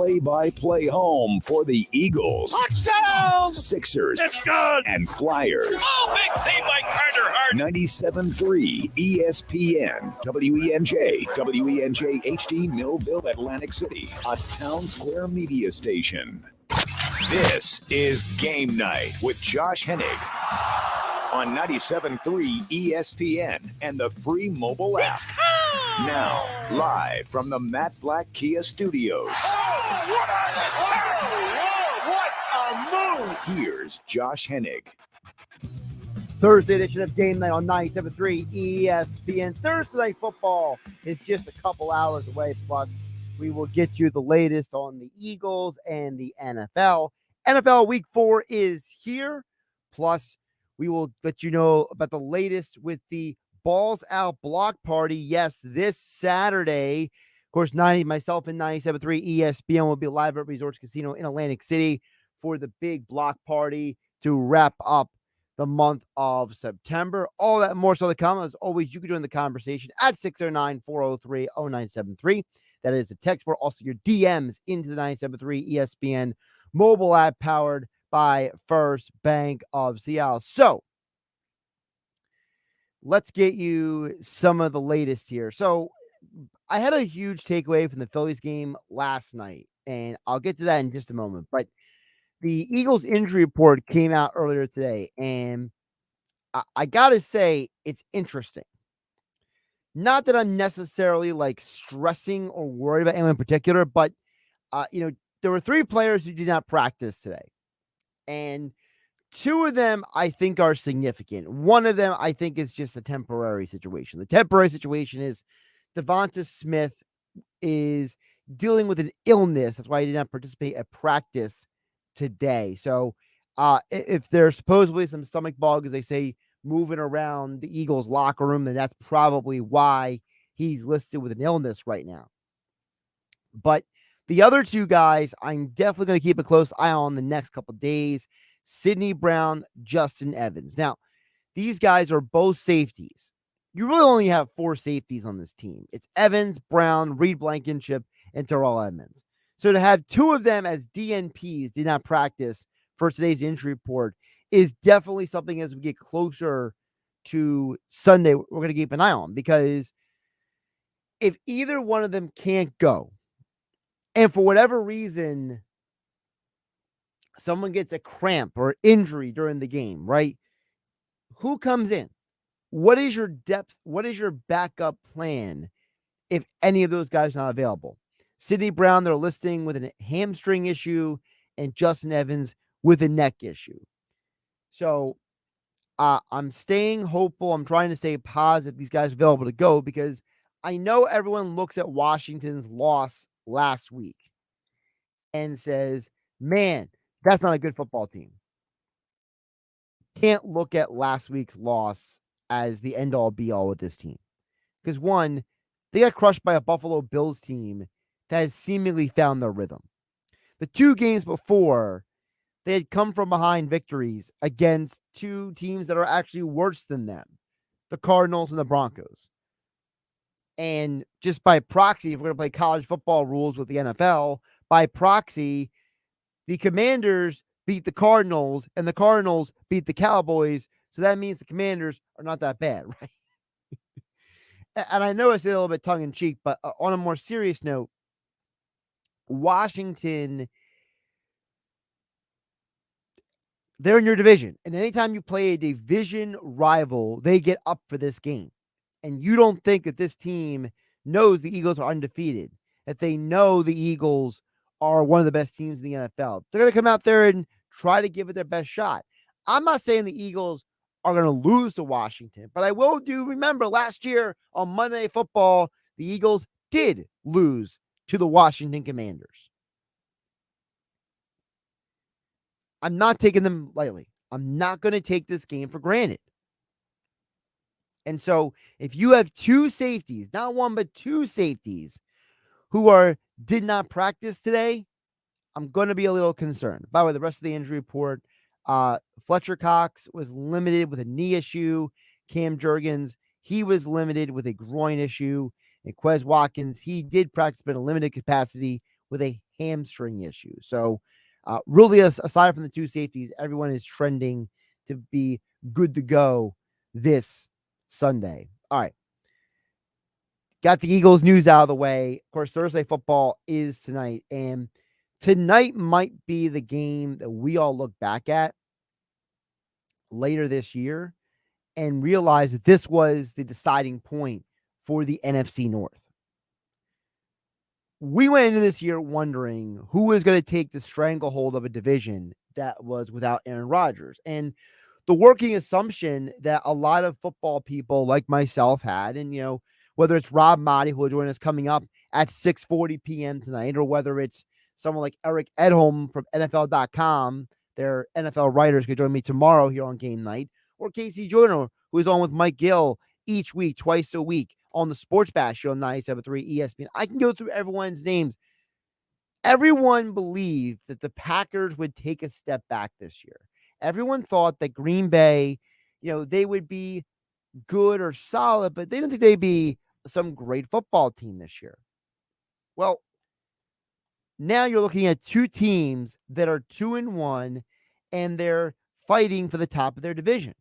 play-by-play home for the Eagles, Touchdown! Sixers, That's good! and Flyers. Oh, big save by Carter Hart. 97.3 ESPN, WENJ, WENJ HD, Millville, Atlantic City, a Town Square media station. This is Game Night with Josh Hennig on 97.3 ESPN and the free mobile app. Now, live from the Matt Black Kia Studios. Oh, what a move! Here's Josh Hennig. Thursday edition of Game Night on 97.3 ESPN. Thursday Night Football is just a couple hours away. Plus, we will get you the latest on the Eagles and the NFL. NFL Week 4 is here. Plus, we will let you know about the latest with the Balls Out Block Party. Yes, this Saturday. Of course, myself and 97.3 ESPN will be live at Resorts Casino in Atlantic City for the big block party to wrap up the month of September. All that more so to come. As always, you can join the conversation at 609-403-0973. That is the text for also your DMs into the 97.3 ESPN mobile app powered by First Bank of Seattle. So let's get you some of the latest here. So I had a huge takeaway from the Phillies game last night, and I'll get to that in just a moment. But the Eagles injury report came out earlier today, and I got to say it's interesting. Not that I'm necessarily like stressing or worried about anyone in particular, but there were 3 players who did not practice today, and 2 of them I think are significant. One of them I think is just a temporary situation. The temporary situation is Devonta Smith is dealing with an illness. That's why he did not participate at practice today. So if there's supposedly some stomach bug, as they say, moving around the Eagles locker room, then that's probably why he's listed with an illness right now. But the other 2 guys, I'm definitely going to keep a close eye on the next couple of days. Sidney Brown, Justin Evans. Now, these guys are both safeties. You really only have 4 safeties on this team. It's Evans, Brown, Reed Blankenship, and Terrell Edmonds. So to have 2 of them as DNPs did not practice for today's injury report is definitely something as we get closer to Sunday we're going to keep an eye on, because if either one of them can't go, and for whatever reason someone gets a cramp or injury during the game, right? Who comes in? What is your depth? What is your backup plan if any of those guys are not available? Sidney Brown, they're listing with a hamstring issue, and Justin Evans with a neck issue. So I'm staying hopeful. I'm trying to stay positive these guys are available to go, because I know everyone looks at Washington's loss last week and says, man, that's not a good football team. Can't look at last week's loss as the end-all be-all with this team. Because, one, they got crushed by a Buffalo Bills team that has seemingly found their rhythm. The 2 games before, they had come from behind victories against 2 teams that are actually worse than them, the Cardinals and the Broncos. And just by proxy, if we're going to play college football rules with the NFL, by proxy, the Commanders beat the Cardinals, and the Cardinals beat the Cowboys. So that means the Commanders are not that bad, right? And I know I say a little bit tongue-in-cheek, but on a more serious note, Washington, they're in your division. And anytime you play a division rival, they get up for this game. And you don't think that this team knows the Eagles are undefeated, that they know the Eagles are one of the best teams in the NFL. They're going to come out there and try to give it their best shot. I'm not saying the Eagles are going to lose to Washington, but I will do remember last year on Monday Night Football, the Eagles did lose to the Washington Commanders. I'm not taking them lightly. I'm not going to take this game for granted. And so if you have 2 safeties, not 1, but 2 safeties who did not practice today, I'm going to be a little concerned. By the way, the rest of the injury report, Fletcher Cox was limited with a knee issue. Cam Jurgens, he was limited with a groin issue. And Quez Watkins, he did practice but in a limited capacity with a hamstring issue. So really, aside from the two safeties, everyone is trending to be good to go this Sunday. All right. Got the Eagles news out of the way. Of course, Thursday football is tonight, and tonight might be the game that we all look back at later this year and realize that this was the deciding point for the NFC North. We went into this year wondering who was going to take the stranglehold of a division that was without Aaron Rodgers. And the working assumption that a lot of football people like myself had, and, whether it's Rob Maaddi, who will join us coming up at 6:40 p.m. tonight, or whether it's someone like Eric Edholm from NFL.com, their NFL writers could join me tomorrow here on Game Night, or Casey Joyner, who is on with Mike Gill each week, twice a week on the Sports Bash show on 97.3 ESPN. I can go through everyone's names. Everyone believed that the Packers would take a step back this year. Everyone thought that Green Bay, they would be good or solid, but they didn't think they'd be some great football team this year. Well, now you're looking at two teams that are 2-1, and they're fighting for the top of their division.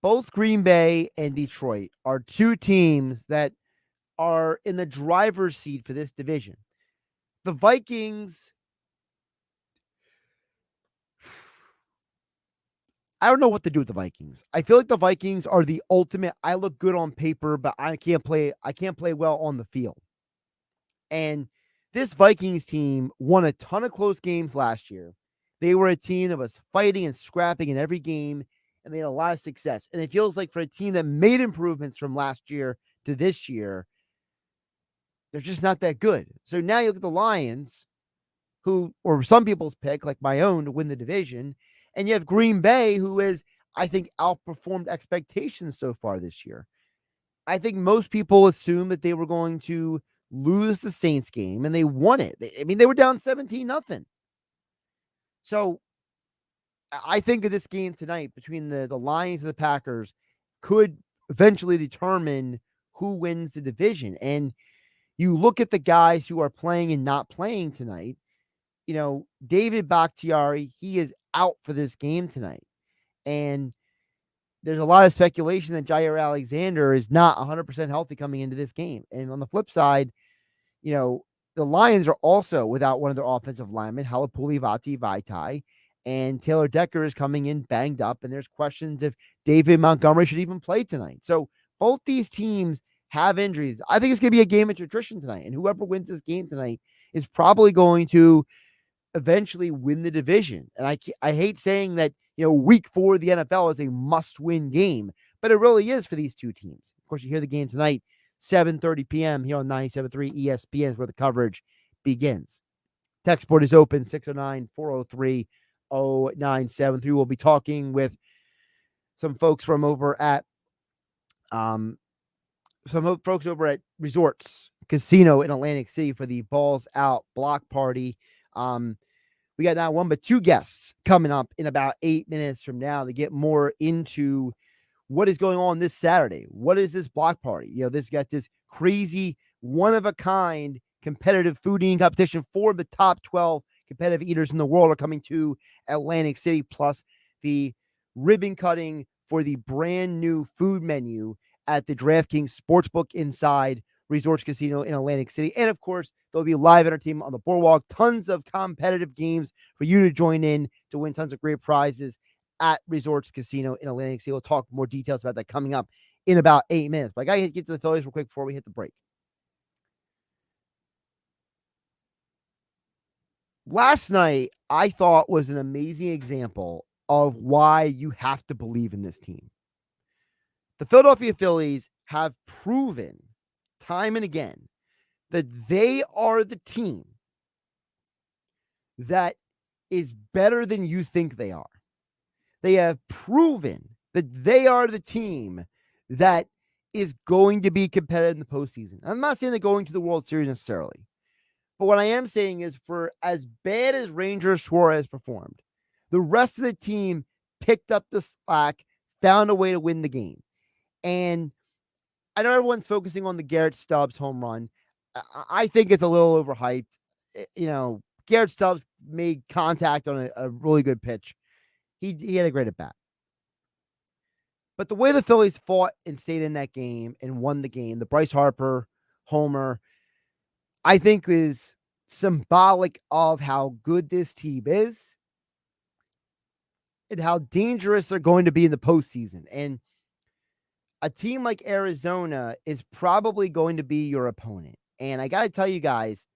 Both Green Bay and Detroit are two teams that are in the driver's seat for this division. The Vikings, I don't know what to do with the Vikings. I feel like the Vikings are the ultimate. I look good on paper, but I can't play well on the field. And this Vikings team won a ton of close games last year. They were a team that was fighting and scrapping in every game, and they had a lot of success. And it feels like for a team that made improvements from last year to this year, they're just not that good. So now you look at the Lions, who, or some people's pick, like my own, to win the division. And you have Green Bay, who has, I think, outperformed expectations so far this year. I think most people assumed that they were going to lose the Saints game, and they won it. They were down 17-0. So I think that this game tonight between the Lions and the Packers could eventually determine who wins the division. And you look at the guys who are playing and not playing tonight. David Bakhtiari, he is out for this game tonight. And there's a lot of speculation that Jair Alexander is not 100% healthy coming into this game. And on the flip side, the Lions are also without one of their offensive linemen, Halapuli Vaitai, and Taylor Decker is coming in banged up. And there's questions if David Montgomery should even play tonight. So both these teams have injuries. I think it's going to be a game of attrition tonight. And whoever wins this game tonight is probably going to eventually win the division. And I hate saying that, week 4 of the NFL is a must-win game, but it really is for these two teams. Of course, you hear the game tonight, 7:30 p.m. here on 97.3 ESPN is where the coverage begins. Text board is open, 609-403-0973. We'll be talking with some folks from over at Resorts Casino in Atlantic City for the Balls Out block party. We got not one, but two guests coming up in about 8 minutes from now to get more into what is going on this Saturday. What is this block party? This got this crazy one-of-a-kind competitive food eating competition. 4 of the top 12 competitive eaters in the world are coming to Atlantic City, plus the ribbon cutting for the brand new food menu at the DraftKings Sportsbook inside Resorts Casino in Atlantic City. And of course, there'll be live entertainment on the boardwalk, tons of competitive games for you to join in to win tons of great prizes at Resorts Casino in Atlantic City. We'll talk more details about that coming up in about 8 minutes. But I got to get to the Phillies real quick before we hit the break. Last night, I thought was an amazing example of why you have to believe in this team. The Philadelphia Phillies have proven time and again that they are the team that is better than you think they are. They have proven that they are the team that is going to be competitive in the postseason. I'm not saying they're going to the World Series necessarily, but what I am saying is, for as bad as Ranger Suarez performed, the rest of the team picked up the slack, found a way to win the game. And I know everyone's focusing on the Garrett Stubbs home run. I think it's a little overhyped. Garrett Stubbs made contact on a really good pitch. He had a great at bat. But the way the Phillies fought and stayed in that game and won the game, the Bryce Harper homer, I think is symbolic of how good this team is and how dangerous they're going to be in the postseason. And a team like Arizona is probably going to be your opponent. And I got to tell you guys,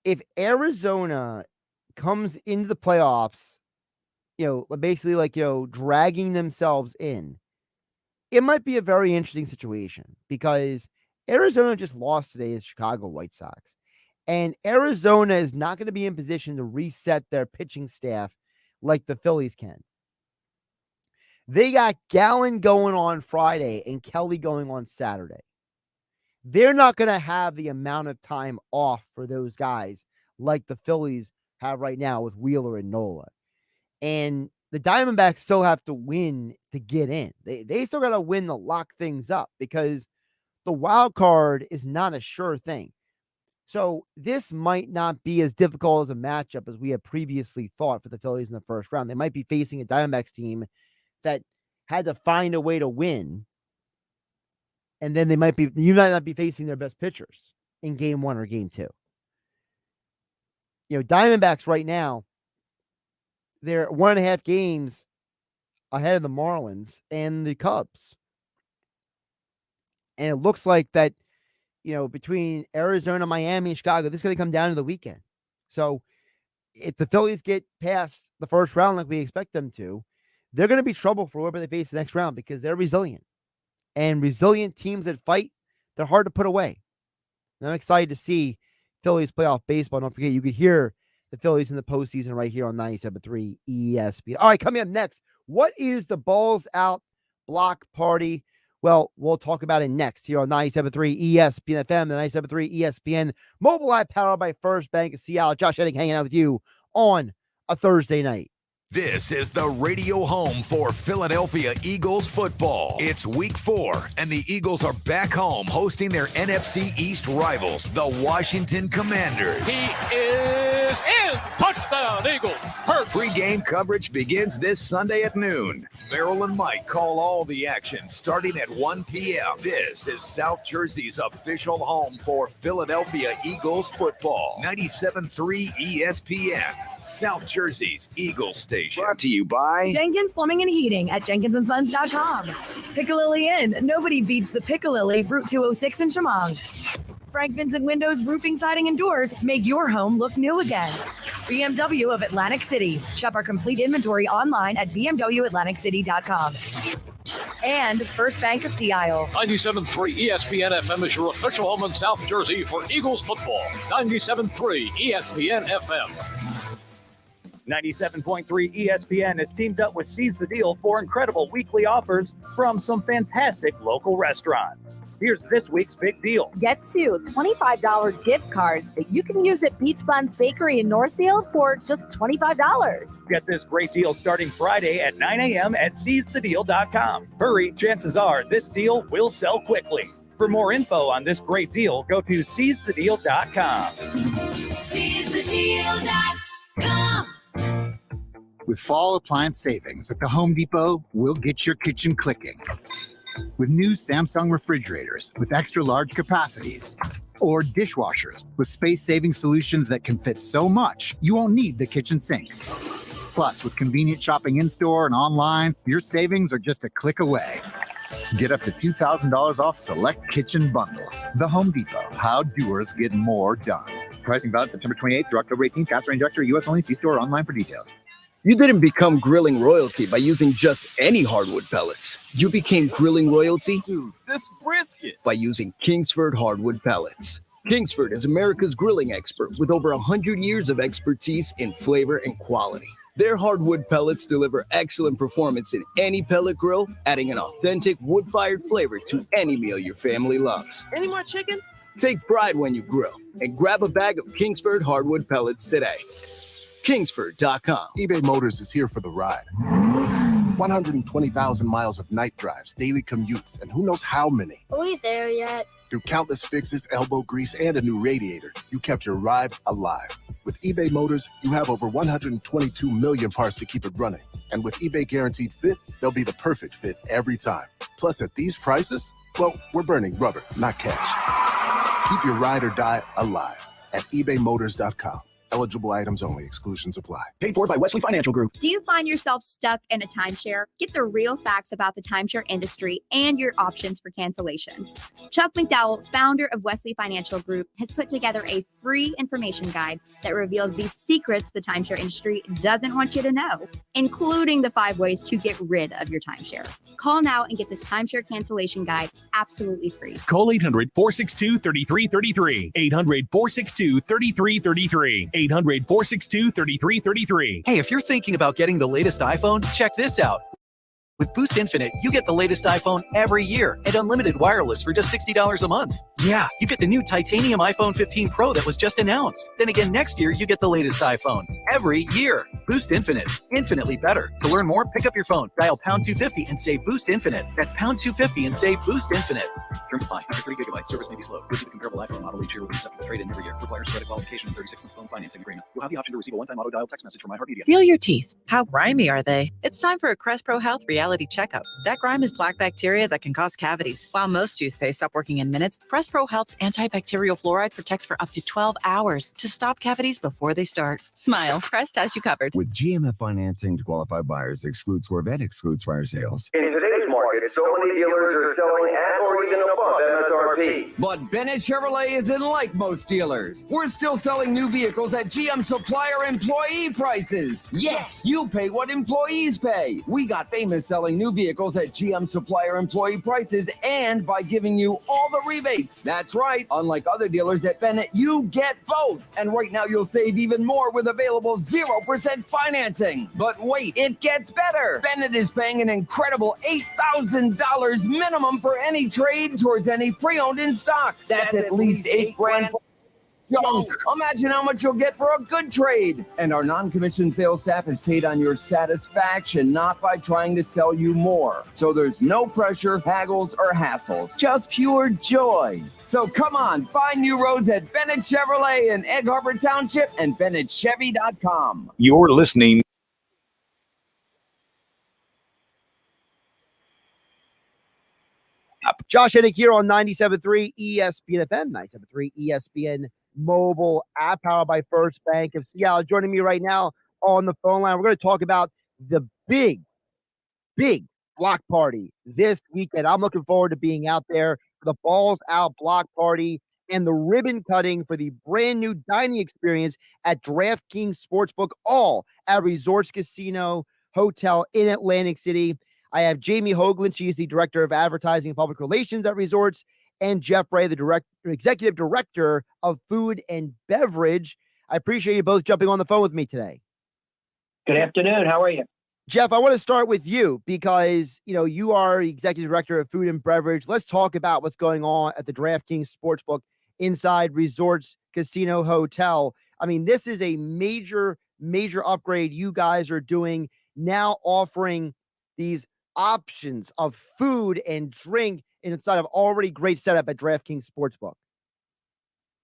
if Arizona comes into the playoffs, basically dragging themselves in, it might be a very interesting situation because Arizona just lost today to Chicago White Sox. And Arizona is not going to be in position to reset their pitching staff like the Phillies can. They got Gallen going on Friday and Kelly going on Saturday. They're not going to have the amount of time off for those guys like the Phillies have right now with Wheeler and Nola. And the Diamondbacks still have to win to get in. They still got to win to lock things up because the wild card is not a sure thing. So this might not be as difficult as a matchup as we had previously thought for the Phillies in the first round. They might be facing a Diamondbacks team that had to find a way to win. And then you might not be facing their best pitchers in game 1 or game 2. Diamondbacks right now, they're 1.5 games ahead of the Marlins and the Cubs. And it looks like that, between Arizona, Miami, and Chicago, this is going to come down to the weekend. So if the Phillies get past the first round like we expect them to, they're going to be trouble for whoever they face the next round because they're resilient. And resilient teams that fight, they're hard to put away. And I'm excited to see Phillies playoff baseball. Don't forget, you could hear the Phillies in the postseason right here on 97.3 ESPN. All right, coming up next, what is the Balls Out block party? Well, we'll talk about it next here on 97.3 ESPN FM, the 97.3 ESPN mobile app powered by First Bank of Seattle. Josh Hennig hanging out with you on a Thursday night. This is the radio home for Philadelphia Eagles football. It's week 4, and the Eagles are back home hosting their NFC East rivals, the Washington Commanders. He is in. Touchdown, Eagles. Hurts. Pre-game coverage begins this Sunday at noon. Merrill and Mike call all the action starting at 1 p.m. This is South Jersey's official home for Philadelphia Eagles football. 97.3 ESPN. South Jersey's Eagles station. Brought to you by Jenkins Plumbing and Heating at JenkinsandSons.com. Piccalilli Inn. Nobody beats the Piccalilli, Route 206 in Chemung. Frank Vincent Windows, Roofing, Siding, and Doors make your home look new again. BMW of Atlantic City. Shop our complete inventory online at bmwatlanticcity.com. And First Bank of Sea Isle. 97.3 ESPN FM is your official home in South Jersey for Eagles football. 97.3 ESPN FM. 97.3 ESPN has teamed up with Seize the Deal for incredible weekly offers from some fantastic local restaurants. Here's this week's big deal. Get 2 $25 gift cards that you can use at Peach Buns Bakery in Northfield for just $25. Get this great deal starting Friday at 9 a.m. at seizethedeal.com. Hurry, chances are this deal will sell quickly. For more info on this great deal, go to seizethedeal.com. Seizethedeal.com. With fall appliance savings at the Home Depot, we'll get your kitchen clicking. With new Samsung refrigerators with extra large capacities, or dishwashers with space-saving solutions that can fit so much you won't need the kitchen sink. Plus, with convenient shopping in-store and online, your savings are just a click away. Get up to $2,000 off select kitchen bundles. The Home Depot, how doers get more done. Pricing valid September 28th through October 18th. Cash range extra, U.S. only. See store or online for details. You didn't become grilling royalty by using just any hardwood pellets. You became grilling royalty, dude, this brisket, by using Kingsford hardwood pellets. Kingsford is America's grilling expert with over 100 years of expertise in flavor and quality. Their hardwood pellets deliver excellent performance in any pellet grill, adding an authentic wood-fired flavor to any meal your family loves. Any more chicken? Take pride when you grill and grab a bag of Kingsford hardwood pellets today. Kingsford.com. eBay Motors is here for the ride. 120,000 miles of night drives, daily commutes, and who knows how many. Are we there yet? Through countless fixes, elbow grease, and a new radiator, you kept your ride alive. With eBay Motors, you have over 122 million parts to keep it running. And with eBay Guaranteed Fit, they'll be the perfect fit every time. Plus, at these prices, well, we're burning rubber, not cash. Keep your ride or die alive at ebaymotors.com. Eligible items only. Exclusions apply. Paid for by Wesley Financial Group. Do you find yourself stuck in a timeshare? Get the real facts about the timeshare industry and your options for cancellation. Chuck McDowell, founder of Wesley Financial Group, has put together a free information guide that reveals the secrets the timeshare industry doesn't want you to know, including the 5 ways to get rid of your timeshare. Call now and get this timeshare cancellation guide absolutely free. Call 800-462-3333. 800-462-3333. 800-462-3333. Hey, if you're thinking about getting the latest iPhone, check this out. With Boost Infinite, you get the latest iPhone every year and unlimited wireless for just $60 a month. Yeah, you get the new titanium iPhone 15 Pro that was just announced. Then again, next year, you get the latest iPhone every year. Boost Infinite, infinitely better. To learn more, pick up your phone, dial pound 250 and say Boost Infinite. That's pound 250 and say Boost Infinite. Terms apply. After 30 gigabytes, service may be slow. Visit the comparable iPhone model each year will be accepted for trade-in every year. Requires credit qualification and 36-month phone financing agreement. You'll have the option to receive a one-time auto-dial text message from iHeartMedia. Feel your teeth. How grimy are they? It's time for a Crest Pro Health reality checkup. That grime is black bacteria that can cause cavities. While most toothpaste stop working in minutes, Crest Pro Health's antibacterial fluoride protects for up to 12 hours to stop cavities before they start. Smile, Crest has you covered. With GMF financing to qualified buyers, excludes Corvette, excludes fire sales. In today's market, so many dealers are selling at or even above MSRP. But Bennett Chevrolet isn't like most dealers. We're still selling new vehicles at GM supplier employee prices. Yes, you pay what employees pay. We got famous selling new vehicles at GM supplier employee prices and by giving you all the rebates. That's right. Unlike other dealers at Bennett, you get both. And right now you'll save even more with available 0% financing. But wait, it gets better. Bennett is paying an incredible $8,000 minimum for any trade towards any pre-owned in stock. That's at least $8,000 for junk. Imagine how much you'll get for a good trade. And our non-commissioned sales staff is paid on your satisfaction, not by trying to sell you more. So there's no pressure, haggles, or hassles. Just pure joy. So come on, find new roads at Bennett Chevrolet in Egg Harbor Township and BennettChevy.com. You're listening. Josh Hennig here on 97.3 ESPN FM, 97.3 ESPN mobile app, powered by First Bank of Seattle. Joining me right now on the phone line, we're going to talk about the big block party this weekend. I'm looking forward to being out there for the Balls Out block party and the ribbon cutting for the brand new dining experience at DraftKings Sportsbook, all at Resorts Casino Hotel in Atlantic City. I have Jamie Hoagland. She is the Director of Advertising and Public Relations at Resorts, and Jeff Ray, the Executive Director of Food and Beverage. I appreciate you both jumping on the phone with me today. Good afternoon. How are you? Jeff, I want to start with you because, you are Executive Director of Food and Beverage. Let's talk about what's going on at the DraftKings Sportsbook inside Resorts Casino Hotel. I mean, this is a major upgrade you guys are doing, now offering these options of food and drink inside of already great setup at DraftKings Sportsbook.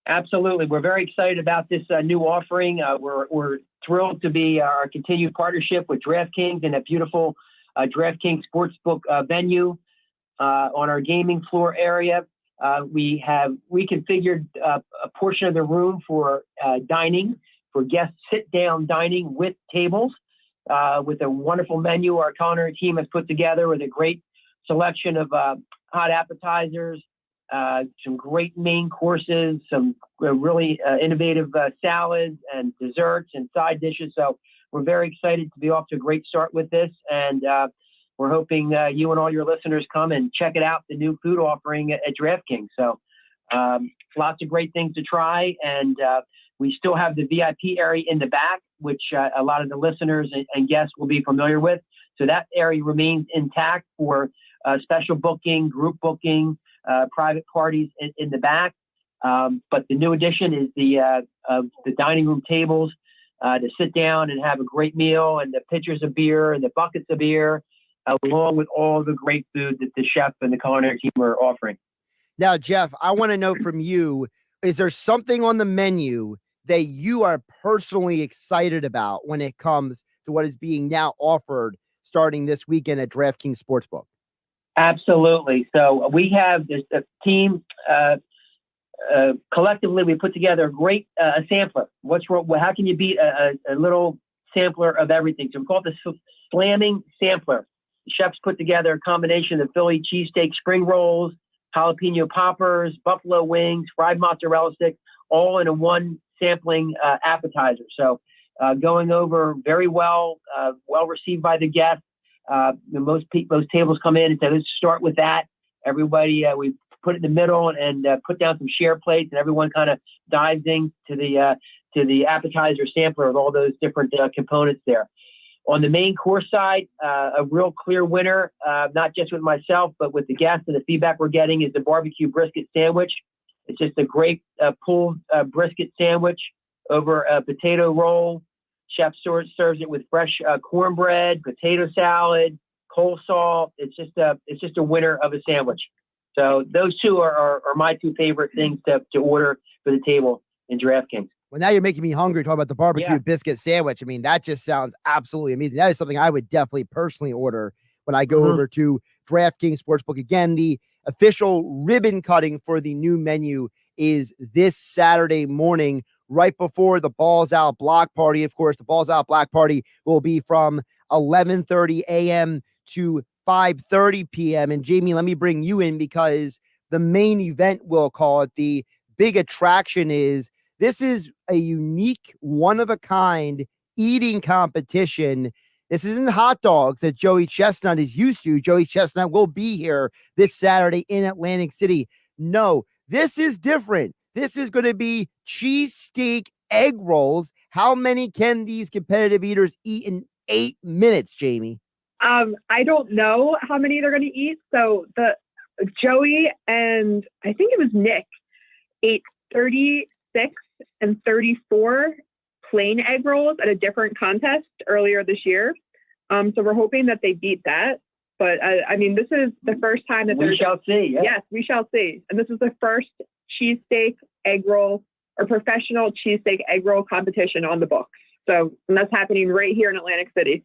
Absolutely. We're very excited about this new offering. We're thrilled to be our continued partnership with DraftKings and a beautiful DraftKings Sportsbook venue on our gaming floor area. We have reconfigured a portion of the room for dining, for guest sit-down dining with tables. With a wonderful menu our culinary team has put together with a great selection of hot appetizers, some great main courses, some really innovative salads and desserts and side dishes. So we're very excited to be off to a great start with this. And we're hoping you and all your listeners come and check it out, the new food offering at DraftKings. So lots of great things to try. And we still have the VIP area in the back, which a lot of the listeners and guests will be familiar with. So that area remains intact for special booking, group booking, private parties in the back. But the new addition is the dining room tables to sit down and have a great meal, and the pitchers of beer and the buckets of beer along with all the great food that the chef and the culinary team are offering. Now, Jeff, I want to know from you, is there something on the menu that you are personally excited about when it comes to what is being now offered starting this weekend at DraftKings Sportsbook? Absolutely. So we have this team, collectively, we put together a great sampler. What's wrong? How can you beat a little sampler of everything? So we call it the slamming sampler. The chefs put together a combination of Philly cheesesteak spring rolls, jalapeno poppers, buffalo wings, fried mozzarella sticks, all in a one sampling appetizer. So going over very well, well received by the guests. Most tables come in and say, let's start with that. Everybody, we put it in the middle and put down some share plates, and everyone kind of dives into the appetizer sampler with all those different components there. On the main course side, a real clear winner, not just with myself, but with the guests and the feedback we're getting, is the barbecue brisket sandwich. It's just a great pulled brisket sandwich over a potato roll. Chef serves it with fresh cornbread, potato salad, coleslaw. It's just a winner of a sandwich. So those two are my two favorite things to order for the table in DraftKings. Well, now you're making me hungry talking about the barbecue biscuit sandwich. I mean, that just sounds absolutely amazing. That is something I would definitely personally order when I go over to DraftKings Sportsbook. Again, the official ribbon cutting for the new menu is this Saturday morning, right before the Balls Out block party. Of course, the Balls Out block party will be from 11:30 a.m. to 5:30 p.m. And Jamie, let me bring you in because the main event, we'll call it, the big attraction is this is a unique, one-of-a-kind eating competition. This isn't hot dogs that Joey Chestnut is used to. Joey Chestnut will be here this Saturday in Atlantic City. No, this is different. This is going to be cheesesteak egg rolls. How many can these competitive eaters eat in 8 minutes, Jamie? I don't know how many they're going to eat. So the Joey and I think it was Nick ate 36 and 34 plain egg rolls at a different contest earlier this year. So we're hoping that they beat that. But I mean, this is the first time that we shall see. Yeah. Yes, we shall see. And this is the first cheesesteak egg roll or professional cheesesteak egg roll competition on the books. So and that's happening right here in Atlantic City.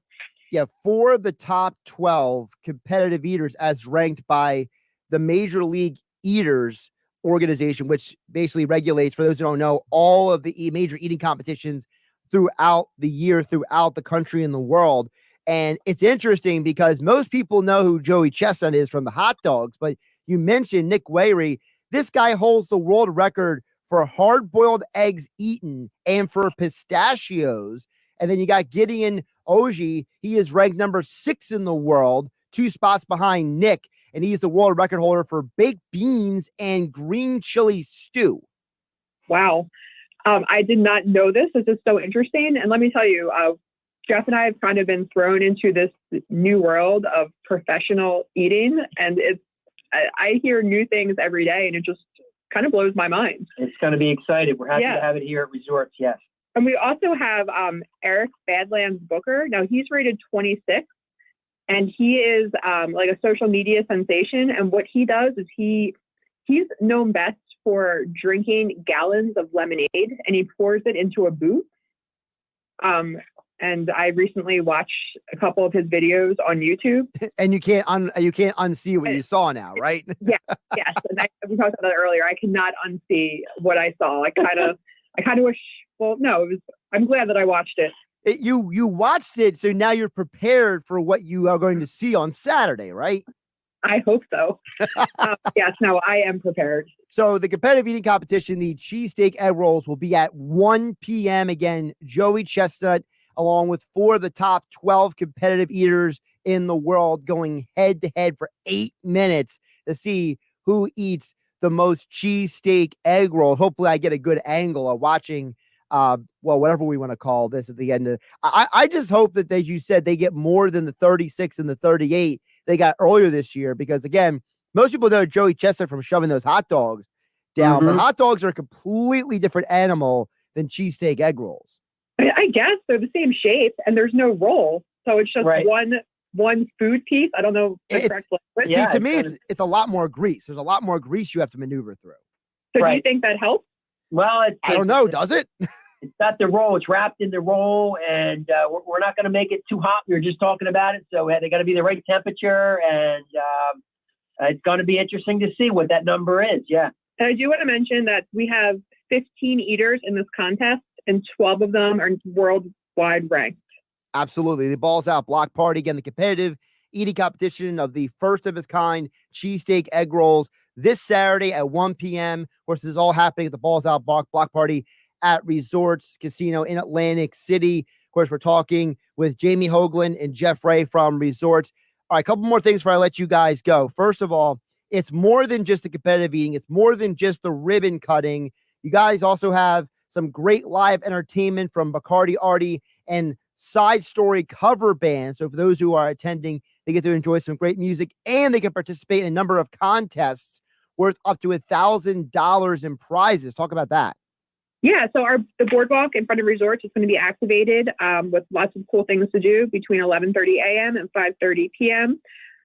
Yeah, 4 of the top 12 competitive eaters as ranked by the Major League Eaters organization, which basically regulates, for those who don't know, all of the major eating competitions throughout the year, throughout the country and the world. And it's interesting because most people know who Joey Chestnut is from the hot dogs, but you mentioned Nick Wayre. This guy holds the world record for hard-boiled eggs eaten and for pistachios. And then you got Gideon Oji. He is ranked number 6 in the world, 2 spots behind Nick, and he's the world record holder for baked beans and green chili stew. Wow. I did not know this. This is so interesting. And let me tell you, Jeff and I have kind of been thrown into this new world of professional eating, and I hear new things every day, and it just kind of blows my mind. It's going to be exciting. We're happy to have it here at Resorts. Yes. And we also have Eric Badlands Booker. Now he's rated 26, and he is like a social media sensation. And what he does is he's known best for drinking gallons of lemonade, and he pours it into a boot. And I recently watched a couple of his videos on YouTube. And you can't unsee what you saw now, right? Yes. And we talked about that earlier. I cannot unsee what I saw. I kind of wish. Well, no, I'm glad that I watched it. You watched it, so now you're prepared for what you are going to see on Saturday, right? I hope so. Yes, no, I am prepared. So the competitive eating competition, the cheesesteak egg rolls, will be at 1 p.m. Again, Joey Chestnut, along with 4 of the top 12 competitive eaters in the world, going head-to-head for 8 minutes to see who eats the most cheesesteak egg rolls. Hopefully I get a good angle of watching whatever we want to call this at the end of. I just hope that, as you said, they get more than the 36 and the 38 they got earlier this year, because again, most people know Joey Chestnut from shoving those hot dogs down, but hot dogs are a completely different animal than cheesesteak egg rolls. I guess they're the same shape and there's no roll. So it's just one one food piece. I don't know the correct language. See, to me, it's a lot more grease. There's a lot more grease you have to maneuver through. So do you think that helps? Well, I don't know. Does it? It's got the roll. It's wrapped in the roll, and we're not going to make it too hot. We were just talking about it, so they got to be the right temperature, and it's going to be interesting to see what that number is. Yeah. And I do want to mention that we have 15 eaters in this contest, and 12 of them are worldwide ranked. Absolutely. The Balls Out Block Party, again, the competitive eating competition of the first of its kind cheesesteak egg rolls this Saturday at 1 p.m. Of course, this is all happening at the Balls Out Block Party at Resorts Casino in Atlantic City. Of course, we're talking with Jamie Hoagland and Jeff Ray from Resorts. All right, a couple more things before I let you guys go. First of all, it's more than just the competitive eating. It's more than just the ribbon cutting. You guys also have some great live entertainment from Bacardi Artie and Side Story cover band. So for those who are attending, they get to enjoy some great music, and they can participate in a number of contests worth up to $1,000 in prizes. Talk about that. Yeah, so the boardwalk in front of Resorts is going to be activated with lots of cool things to do between 11:30 a.m. and 5:30 p.m.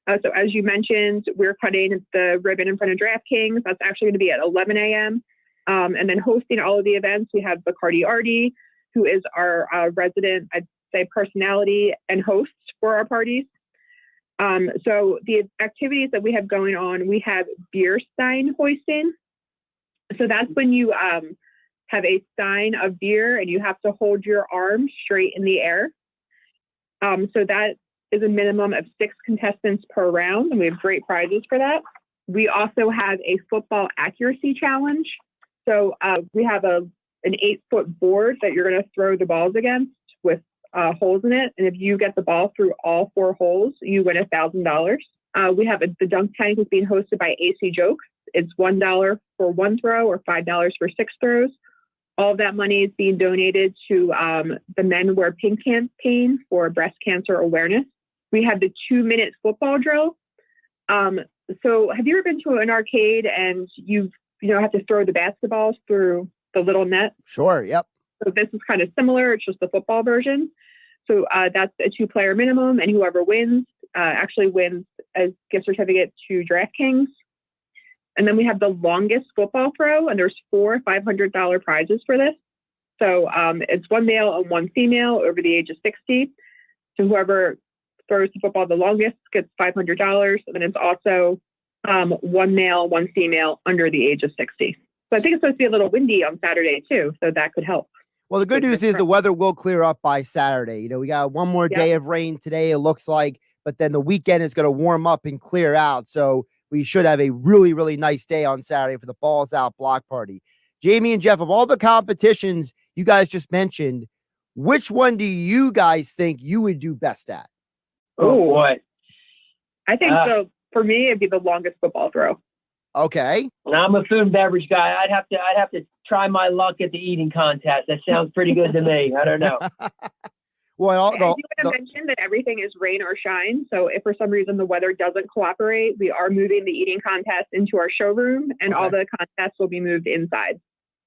So as you mentioned, we're cutting the ribbon in front of DraftKings. That's actually going to be at 11 a.m. And then hosting all of the events, we have Bacardi Artie, who is our resident, I'd say, personality and host for our parties. So the activities that we have going on, we have beer stein hoisting. So that's when you have a stein of beer and you have to hold your arm straight in the air. So that is a minimum of 6 contestants per round, and we have great prizes for that. We also have a football accuracy challenge. So we have an 8-foot board that you're going to throw the balls against with holes in it. And if you get the ball through all 4 holes, you win $1,000. We have the dunk tank is being hosted by AC Jokes. It's $1 for 1 throw or $5 for 6 throws. All of that money is being donated to the Men Wear Pink campaign for breast cancer awareness. We have the 2-minute football drill. So have you ever been to an arcade and you have to throw the basketballs through the little net? Sure. Yep. So this is kind of similar. It's just the football version. So that's a 2-player minimum, and whoever wins actually wins a gift certificate to DraftKings. And then we have the longest football throw, and there's 4 $500 prizes for this. So it's 1 male and 1 female over the age of 60. So whoever throws the football the longest gets $500. And then it's also 1 male, 1 female under the age of 60. So I think it's supposed to be a little windy on Saturday too, so that could help. Well, the good news is the weather will clear up by Saturday. We got one more day of rain today, it looks like, but then the weekend is going to warm up and clear out. So we should have a really, really nice day on Saturday for the Balls Out Block Party. Jamie and Jeff, of all the competitions you guys just mentioned, which one do you guys think you would do best at? Oh, boy. I think for me, it'd be the longest football throw. Okay. And I'm a food and beverage guy. I'd have to try my luck at the eating contest. That sounds pretty good to me. I don't know. Well, I do want to mention that everything is rain or shine. So if for some reason the weather doesn't cooperate, we are moving the eating contest into our showroom, and all the contests will be moved inside.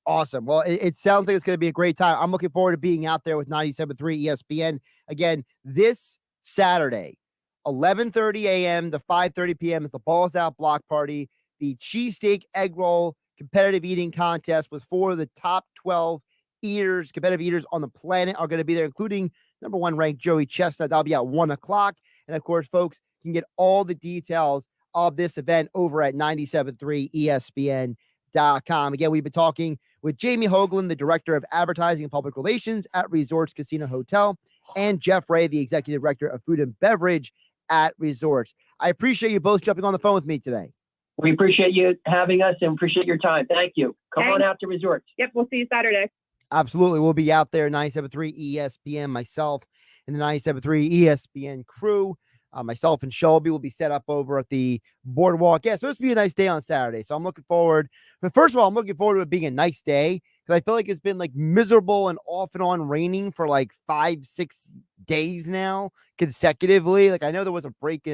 Awesome. Well, it sounds like it's going to be a great time. I'm looking forward to being out there with 97.3 ESPN. Again, this Saturday, 11:30 a.m. to 5:30 p.m. is the Balls Out Block Party. The cheesesteak egg roll competitive eating contest with 4 of the top 12 competitive eaters on the planet are going to be there, including number 1 ranked Joey Chestnut. That'll be at 1 o'clock. And of course, folks, you can get all the details of this event over at 97.3 ESPN.com. Again, we've been talking with Jamie Hoagland, the Director of Advertising and Public Relations at Resorts Casino Hotel, and Jeff Ray, the Executive Director of Food and Beverage at Resorts. I appreciate you both jumping on the phone with me today. We appreciate you having us and appreciate your time. Thank you. Come on out to Resorts. Yep, we'll see you Saturday. Absolutely. We'll be out there, 97.3 ESPN, myself and the 97.3 ESPN crew. Myself and Shelby will be set up over at the boardwalk. Yeah, it's supposed to be a nice day on Saturday, so I'm looking forward. But first of all, I'm looking forward to it being a nice day because I feel like it's been like miserable and off and on raining for like 5-6 days now consecutively. Like I know there was a break.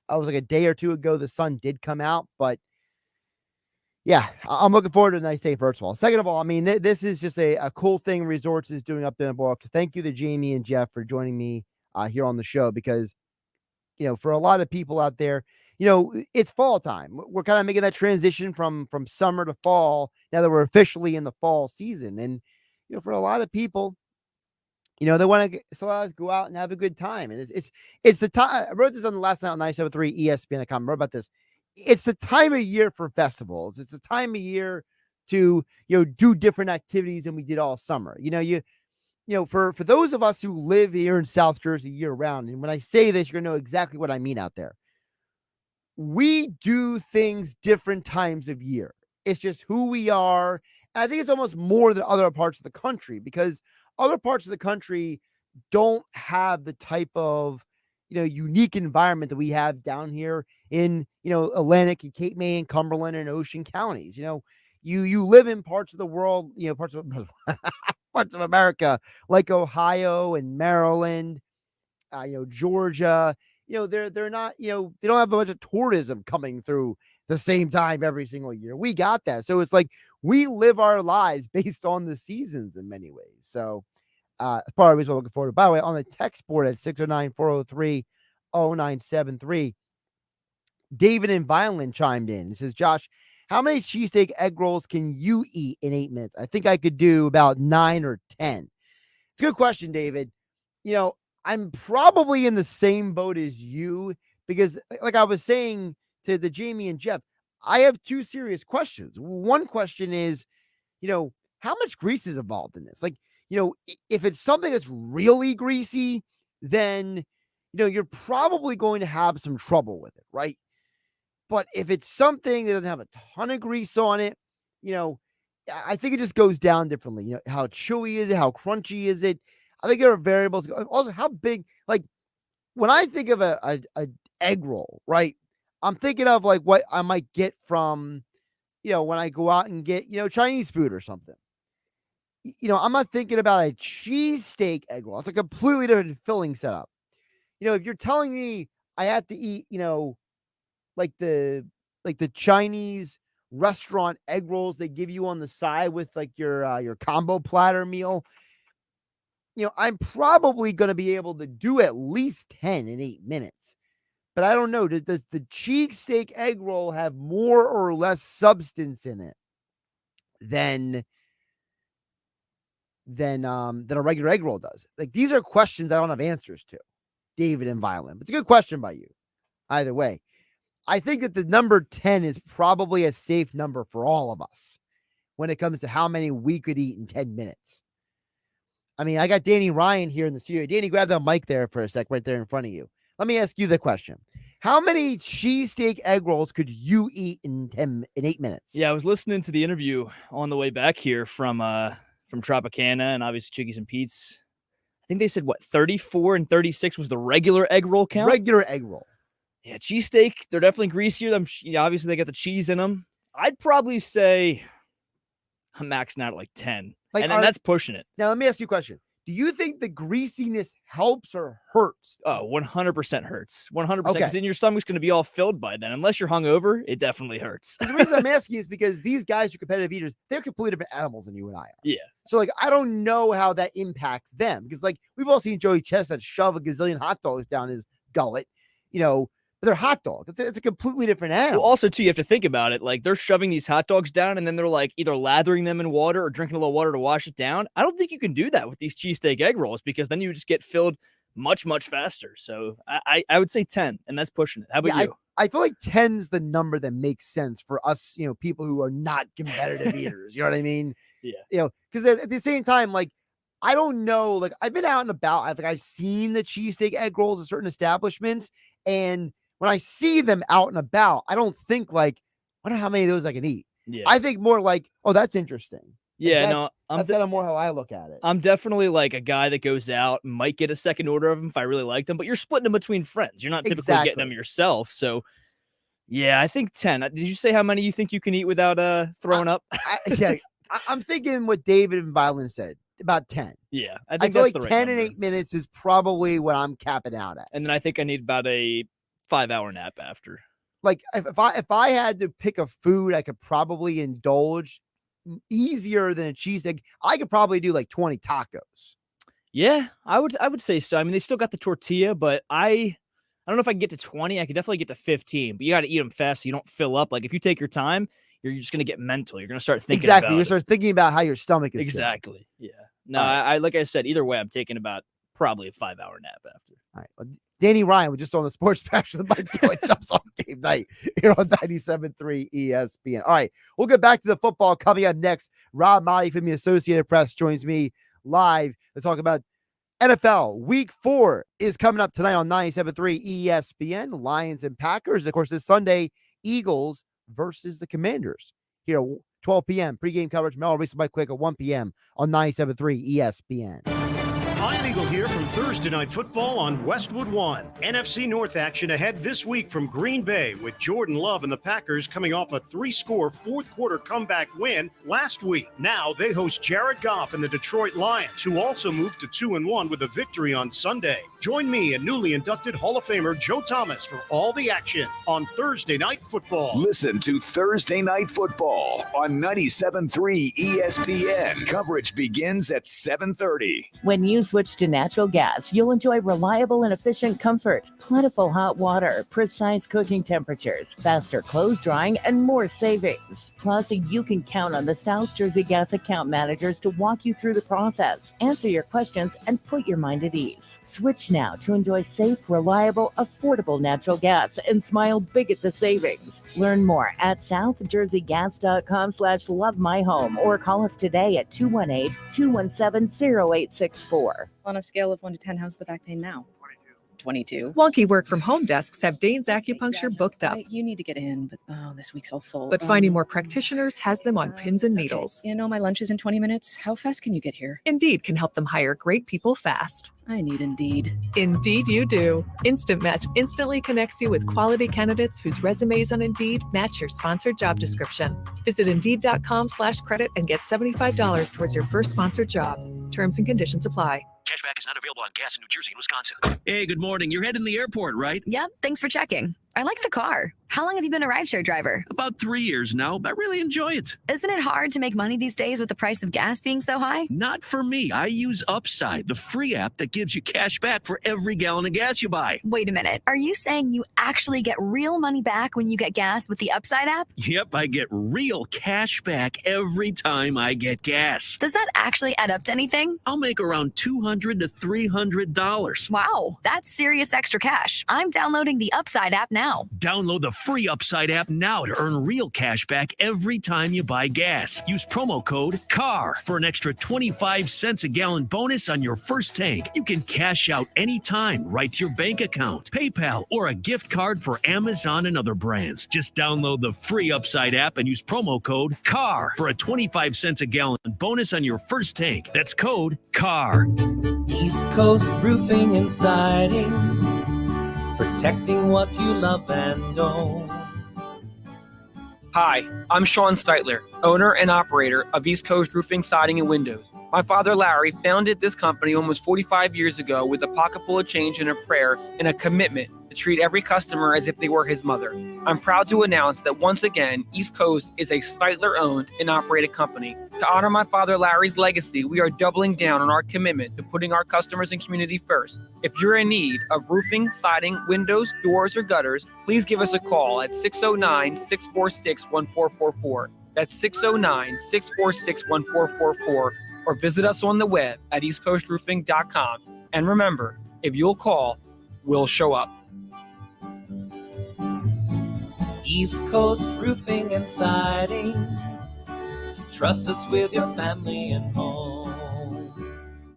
I was like a day or two ago, the sun did come out, but yeah, I'm looking forward to a nice day, first of all. Second of all, I mean, this is just a cool thing Resorts is doing up there in the boardwalk. So thank you to Jamie and Jeff for joining me here on the show, because for a lot of people out there, it's fall time. We're kind of making that transition from summer to fall now that we're officially in the fall season. And, for a lot of people, they want to go out and have a good time. And it's the time. I wrote this on the last night on 973 ESPN.com. I wrote about this. It's the time of year for festivals. It's the time of year to, do different activities than we did all summer. For those of us who live here in South Jersey year round, and when I say this, you're going to know exactly what I mean out there. We do things different times of year. It's just who we are. And I think it's almost more than other parts of the country, because other parts of the country don't have the type of, unique environment that we have down here in, Atlantic and Cape May and Cumberland and Ocean counties. You live in parts of the world, parts of parts of America like Ohio and Maryland, Georgia. They're not, they don't have a bunch of tourism coming through the same time every single year. We got that. So it's like we live our lives based on the seasons in many ways. So part of the reason we're looking forward to. By the way, on the text board at 609-403-0973, David in Violin chimed in. He says, Josh, how many cheesesteak egg rolls can you eat in 8 minutes? I think I could do about 9 or 10. It's a good question, David. I'm probably in the same boat as you, because like I was saying to the Jamie and Jeff, I have two serious questions. One question is, how much grease is involved in this? Like, if it's something that's really greasy, then, you're probably going to have some trouble with it, right? But if it's something that doesn't have a ton of grease on it, I think it just goes down differently. How chewy is it? How crunchy is it? I think there are variables. Also, how big, like when I think of a egg roll, right? I'm thinking of like what I might get from, when I go out and get, Chinese food or something. I'm not thinking about a cheesesteak egg roll. It's a completely different filling setup. If you're telling me I have to eat, like the Chinese restaurant egg rolls they give you on the side with like your combo platter meal, I'm probably going to be able to do at least 10 in 8 minutes. But I don't know. Does the cheesesteak egg roll have more or less substance in it than a regular egg roll does? Like, these are questions I don't have answers to, David and Violin. But it's a good question by you. Either way, I think that the number 10 is probably a safe number for all of us when it comes to how many we could eat in 10 minutes. I mean, I got Danny Ryan here in the studio. Danny, grab that mic there for a sec, right there in front of you. Let me ask you the question. How many cheesesteak egg rolls could you eat in 8 minutes? Yeah, I was listening to the interview on the way back here from Tropicana and obviously Chickies and Pete's. I think they said, 34 and 36 was the regular egg roll count? Regular egg roll. Yeah, cheesesteak, they're definitely greasier. Obviously, they got the cheese in them. I'd probably say I'm maxing out at like 10. And then that's pushing it. Now, let me ask you a question. Do you think the greasiness helps or hurts? Oh, 100% hurts. 100%. Because Okay. then your stomach's going to be all filled by then. Unless you're hungover, it definitely hurts. The reason I'm asking is because these guys are competitive eaters. They're completely different animals than you and I are. Yeah. So, like, I don't know how that impacts them. Because, like, we've all seen Joey Chestnut shove a gazillion hot dogs down his gullet, but they're hot dogs. It's a completely different animal. Well, also, too, you have to think about it. Like, they're shoving these hot dogs down, and then they're, like, either lathering them in water or drinking a little water to wash it down. I don't think you can do that with these cheesesteak egg rolls, because then you just get filled much, much faster. So I would say 10, and that's pushing it. How about you? I feel like 10's the number that makes sense for us, people who are not competitive eaters. You know what I mean? Yeah. Because at the same time, like, I don't know, like, I've been out and about. I've seen the cheesesteak egg rolls at certain establishments, and when I see them out and about, I don't think like, I wonder how many of those I can eat. Yeah. I think more like, oh, that's interesting. Yeah, That's kind of more how I look at it. I'm definitely like a guy that goes out, might get a second order of them if I really liked them, but you're splitting them between friends. You're not typically getting them yourself. So, yeah, I think 10. Did you say how many you think you can eat without throwing up? I'm thinking what David and Violin said, about 10. Yeah, I I think feel that's like the right 10 number. and 8 minutes is probably what I'm capping out at. And then I think I need about a 5-hour nap after. Like, if I had to pick a food I could probably indulge easier than a cheesesteak, I could probably do like 20 tacos. Yeah, I would say so. I mean, they still got the tortilla, but I I don't know if I can get to 20. I could definitely get to 15, but you got to eat them fast so you don't fill up. Like if you take your time, you're just going to get mental. You're going to start thinking Exactly. about You it. start thinking about how your stomach is. Exactly. Yeah. No, I like I said, either way, I'm taking about probably a 5-hour nap after. All right. Well, Danny Ryan was just on the sports special. Mike Gillen jumps on Game Night here on 97.3 ESPN. All right. We'll get back to the football coming up next. Rob Maaddi from the Associated Press joins me live to talk about NFL. Week 4 is coming up tonight on 97.3 ESPN. Lions and Packers. And of course, this Sunday, Eagles versus the Commanders. Here at 12 p.m. Pregame coverage. Mel Reese Mike Quick at 1 p.m. on 97.3 ESPN. Ian Eagle here from Thursday Night Football on Westwood One. NFC North action ahead this week from Green Bay with Jordan Love and the Packers coming off a 3-score fourth-quarter comeback win last week. Now they host Jared Goff and the Detroit Lions, who also moved to 2-1 with a victory on Sunday. Join me and newly inducted Hall of Famer Joe Thomas for all the action on Thursday Night Football. Listen to Thursday Night Football on 97.3 ESPN. Coverage begins at 7:30. When you switch to natural gas, you'll enjoy reliable and efficient comfort, plentiful hot water, precise cooking temperatures, faster clothes drying, and more savings. Plus, you can count on the South Jersey Gas account managers to walk you through the process, answer your questions, and put your mind at ease. Switch now to enjoy safe, reliable, affordable natural gas and smile big at the savings. Learn more at southjerseygas.com/lovemyhome or call us today at 218-217-0864. On a scale of 1 to 10, how's the back pain now? 22. Wonky work from home desks have Dane's Acupuncture booked up. You need to get in, but this week's all full. But finding more practitioners has them on pins and needles. You know, my lunch is in 20 minutes. How fast can you get here? Indeed can help them hire great people fast. I need Indeed. Indeed you do. Instant Match instantly connects you with quality candidates whose resumes on Indeed match your sponsored job description. Visit Indeed.com/credit and get $75 towards your first sponsored job. Terms and conditions apply. Cashback is not available on gas in New Jersey and Wisconsin. Hey, good morning. You're heading to the airport, right? Yep, thanks for checking. I like the car. How long have you been a rideshare driver? About 3 years now, but I really enjoy it. Isn't it hard to make money these days with the price of gas being so high? Not for me. I use Upside, the free app that gives you cash back for every gallon of gas you buy. Wait a minute. Are you saying you actually get real money back when you get gas with the Upside app? Yep, I get real cash back every time I get gas. Does that actually add up to anything? I'll make around $200 to $300. Wow, that's serious extra cash. I'm downloading the Upside app now. Download the free Upside app now to earn real cash back every time you buy gas. Use promo code CAR for an extra 25 cents a gallon bonus on your first tank. You can cash out anytime right to your bank account, PayPal, or a gift card for Amazon and other brands. Just download the free Upside app and use promo code CAR for a 25 cents a gallon bonus on your first tank. That's code CAR. East Coast Roofing and Siding, protecting what you love and own. Hi, I'm Sean Steitler, owner and operator of East Coast Roofing, Siding, and Windows. My father, Larry, founded this company almost 45 years ago with a pocket full of change and a prayer and a commitment to treat every customer as if they were his mother. I'm proud to announce that once again, East Coast is a Steitler-owned and operated company. To honor my father, Larry's legacy, we are doubling down on our commitment to putting our customers and community first. If you're in need of roofing, siding, windows, doors, or gutters, please give us a call at 609-646-1444. That's 609-646-1444. Or visit us on the web at eastcoastroofing.com. And remember, if you'll call, we'll show up. East Coast Roofing and Siding, trust us with your family and home.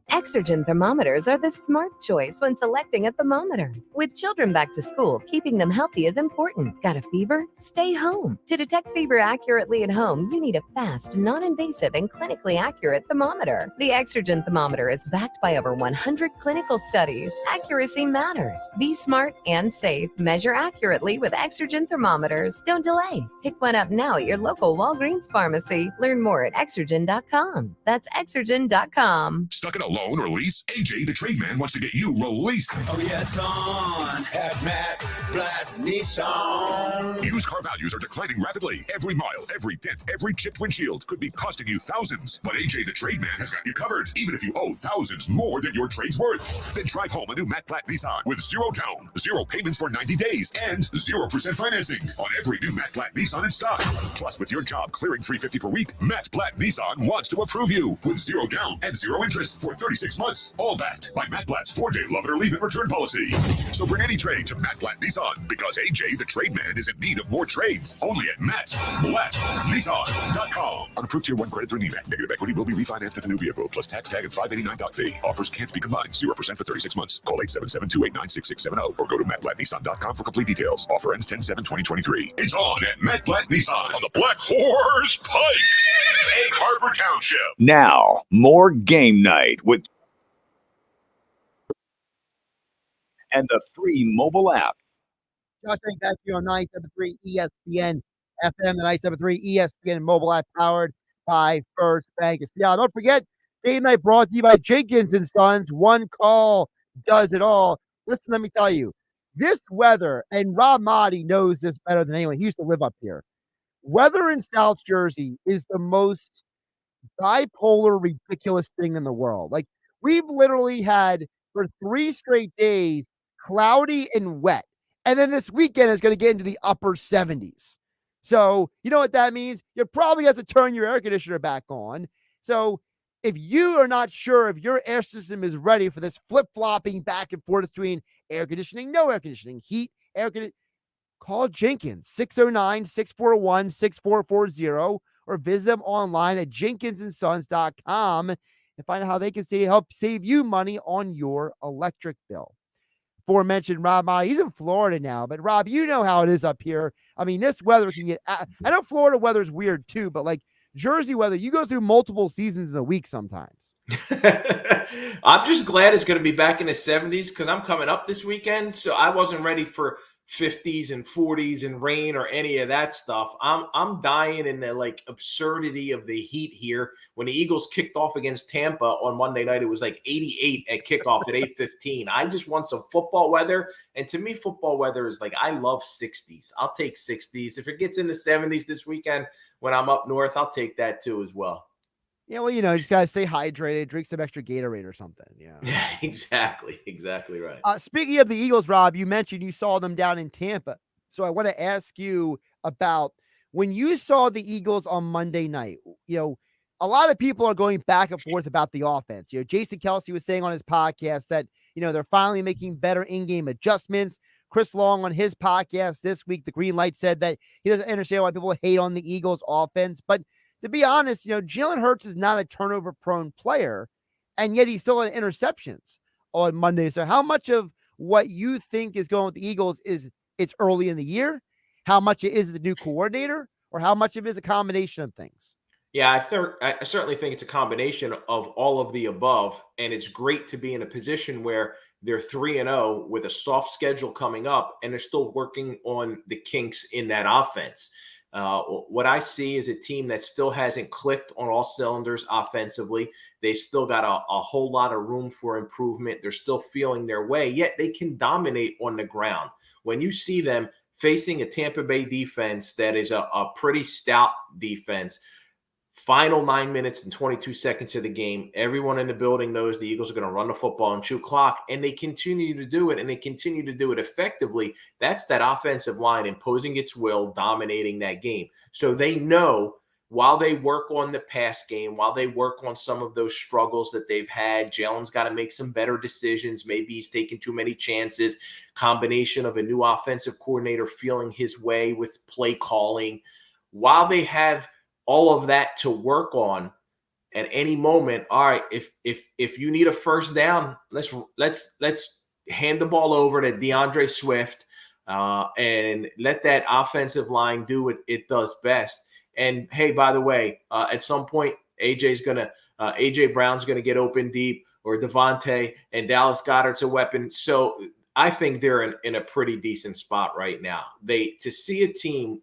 Exergen thermometers are the smart choice when selecting a thermometer. With children back to school, keeping them healthy is important. Got a fever? Stay home. To detect fever accurately at home, you need a fast, non-invasive, and clinically accurate thermometer. The Exergen thermometer is backed by over 100 clinical studies. Accuracy matters. Be smart and safe. Measure accurately with Exergen thermometers. Don't delay. Pick one up now at your local Walgreens pharmacy. Learn more at Exergen.com. That's Exergen.com. Stuck in a low loan or lease? AJ, the trade man, wants to get you released. Oh, yeah, it's on at Matt Blatt Nissan. Used car values are declining rapidly. Every mile, every dent, every chipped windshield could be costing you thousands. But AJ, the trade man, has got you covered, even if you owe thousands more than your trade's worth. Then drive home a new Matt Blatt Nissan with 0 down, 0 payments for 90 days, and 0% financing on every new Matt Blatt Nissan in stock. Plus, with your job clearing $350 per week, Matt Blatt Nissan wants to approve you with 0 down and 0 interest for 36 months. All backed by Matt Blatt's 4-day love it or leave it return policy. So bring any trade to Matt Blatt Nissan because AJ, the trade man, is in need of more trades. Only at MattBlattNissan.com. Unapproved Tier 1 credit through NEMAC. Negative equity will be refinanced if a new vehicle plus tax tag and $589 doc fee. Offers can't be combined. 0% for 36 months. Call 877-289-6670 or go to MattBlattNissan.com for complete details. Offer ends 10/7/2023. It's on at Matt Blatt Nissan on the Black Horse Pike in Egg Harbor Township. Now, more Game Night with and the free mobile app. Josh, back here on 97.3 ESPN FM and 97.3 ESPN mobile app powered by First Bank. Yeah, don't forget, Game Night brought to you by Jenkins & Sons. One call does it all. Listen, let me tell you, this weather, and Rob Maaddi knows this better than anyone. He used to live up here. Weather in South Jersey is the most bipolar, ridiculous thing in the world. Like, we've literally had for 3 straight days cloudy and wet. And then this weekend is going to get into the upper 70s. So, you know what that means? You probably have to turn your air conditioner back on. So, if you are not sure if your air system is ready for this flip-flopping back and forth between air conditioning, no air conditioning, heat, air conditioning, call Jenkins, 609-641-6440, or visit them online at jenkinsandsons.com and find out how they can help save you money on your electric bill. Aforementioned Rob Maaddi, he's in Florida now, but Rob, you know how it is up here. I mean, this weather can get, I know Florida weather is weird too, but like Jersey weather, you go through multiple seasons in a week sometimes. I'm just glad it's going to be back in the 70s because I'm coming up this weekend, so I wasn't ready for 50s and 40s and rain or any of that stuff. I'm dying in the like absurdity of the heat here. When the Eagles kicked off against Tampa on Monday night, it was like 88 at kickoff at 8:15. I just want some football weather. And to me, football weather is like, I love 60s. I'll take 60s. If it gets in the 70s this weekend when I'm up north, I'll take that too as well. Yeah, well, you know, you just got to stay hydrated, drink some extra Gatorade or something. Yeah, exactly right. Speaking of the Eagles, Rob, you mentioned you saw them down in Tampa. So I want to ask you about when you saw the Eagles on Monday night. You know, a lot of people are going back and forth about the offense. You know, Jason Kelsey was saying on his podcast that, you know, they're finally making better in-game adjustments. Chris Long on his podcast this week, the Green Light, said that he doesn't understand why people hate on the Eagles offense. But to be honest, you know, Jalen Hurts is not a turnover-prone player, and yet he still had interceptions on Monday. So how much of what you think is going with the Eagles is it's early in the year? How much it is the new coordinator? Or how much of it is a combination of things? Yeah, I certainly think it's a combination of all of the above, and it's great to be in a position where they're 3-0 with a soft schedule coming up, and they're still working on the kinks in that offense. What I see is a team that still hasn't clicked on all cylinders offensively. They've still got a whole lot of room for improvement. They're still feeling their way, yet they can dominate on the ground. When you see them facing a Tampa Bay defense that is a pretty stout defense, final 9 minutes and 22 seconds of the game, everyone in the building knows the Eagles are going to run the football and chew clock, and they continue to do it, and they continue to do it effectively. That's that offensive line imposing its will, dominating that game. So they know while they work on the pass game, while they work on some of those struggles that they've had, Jalen's got to make some better decisions. Maybe he's taking too many chances. Combination of a new offensive coordinator feeling his way with play calling. While they have all of that to work on at any moment, all right, if you need a first down, let's hand the ball over to DeAndre Swift and let that offensive line do what it does best. And hey, by the way, at some point, AJ Brown's gonna get open deep, or Devontae, and Dallas Goedert's a weapon. So I think they're in a pretty decent spot right now. To see a team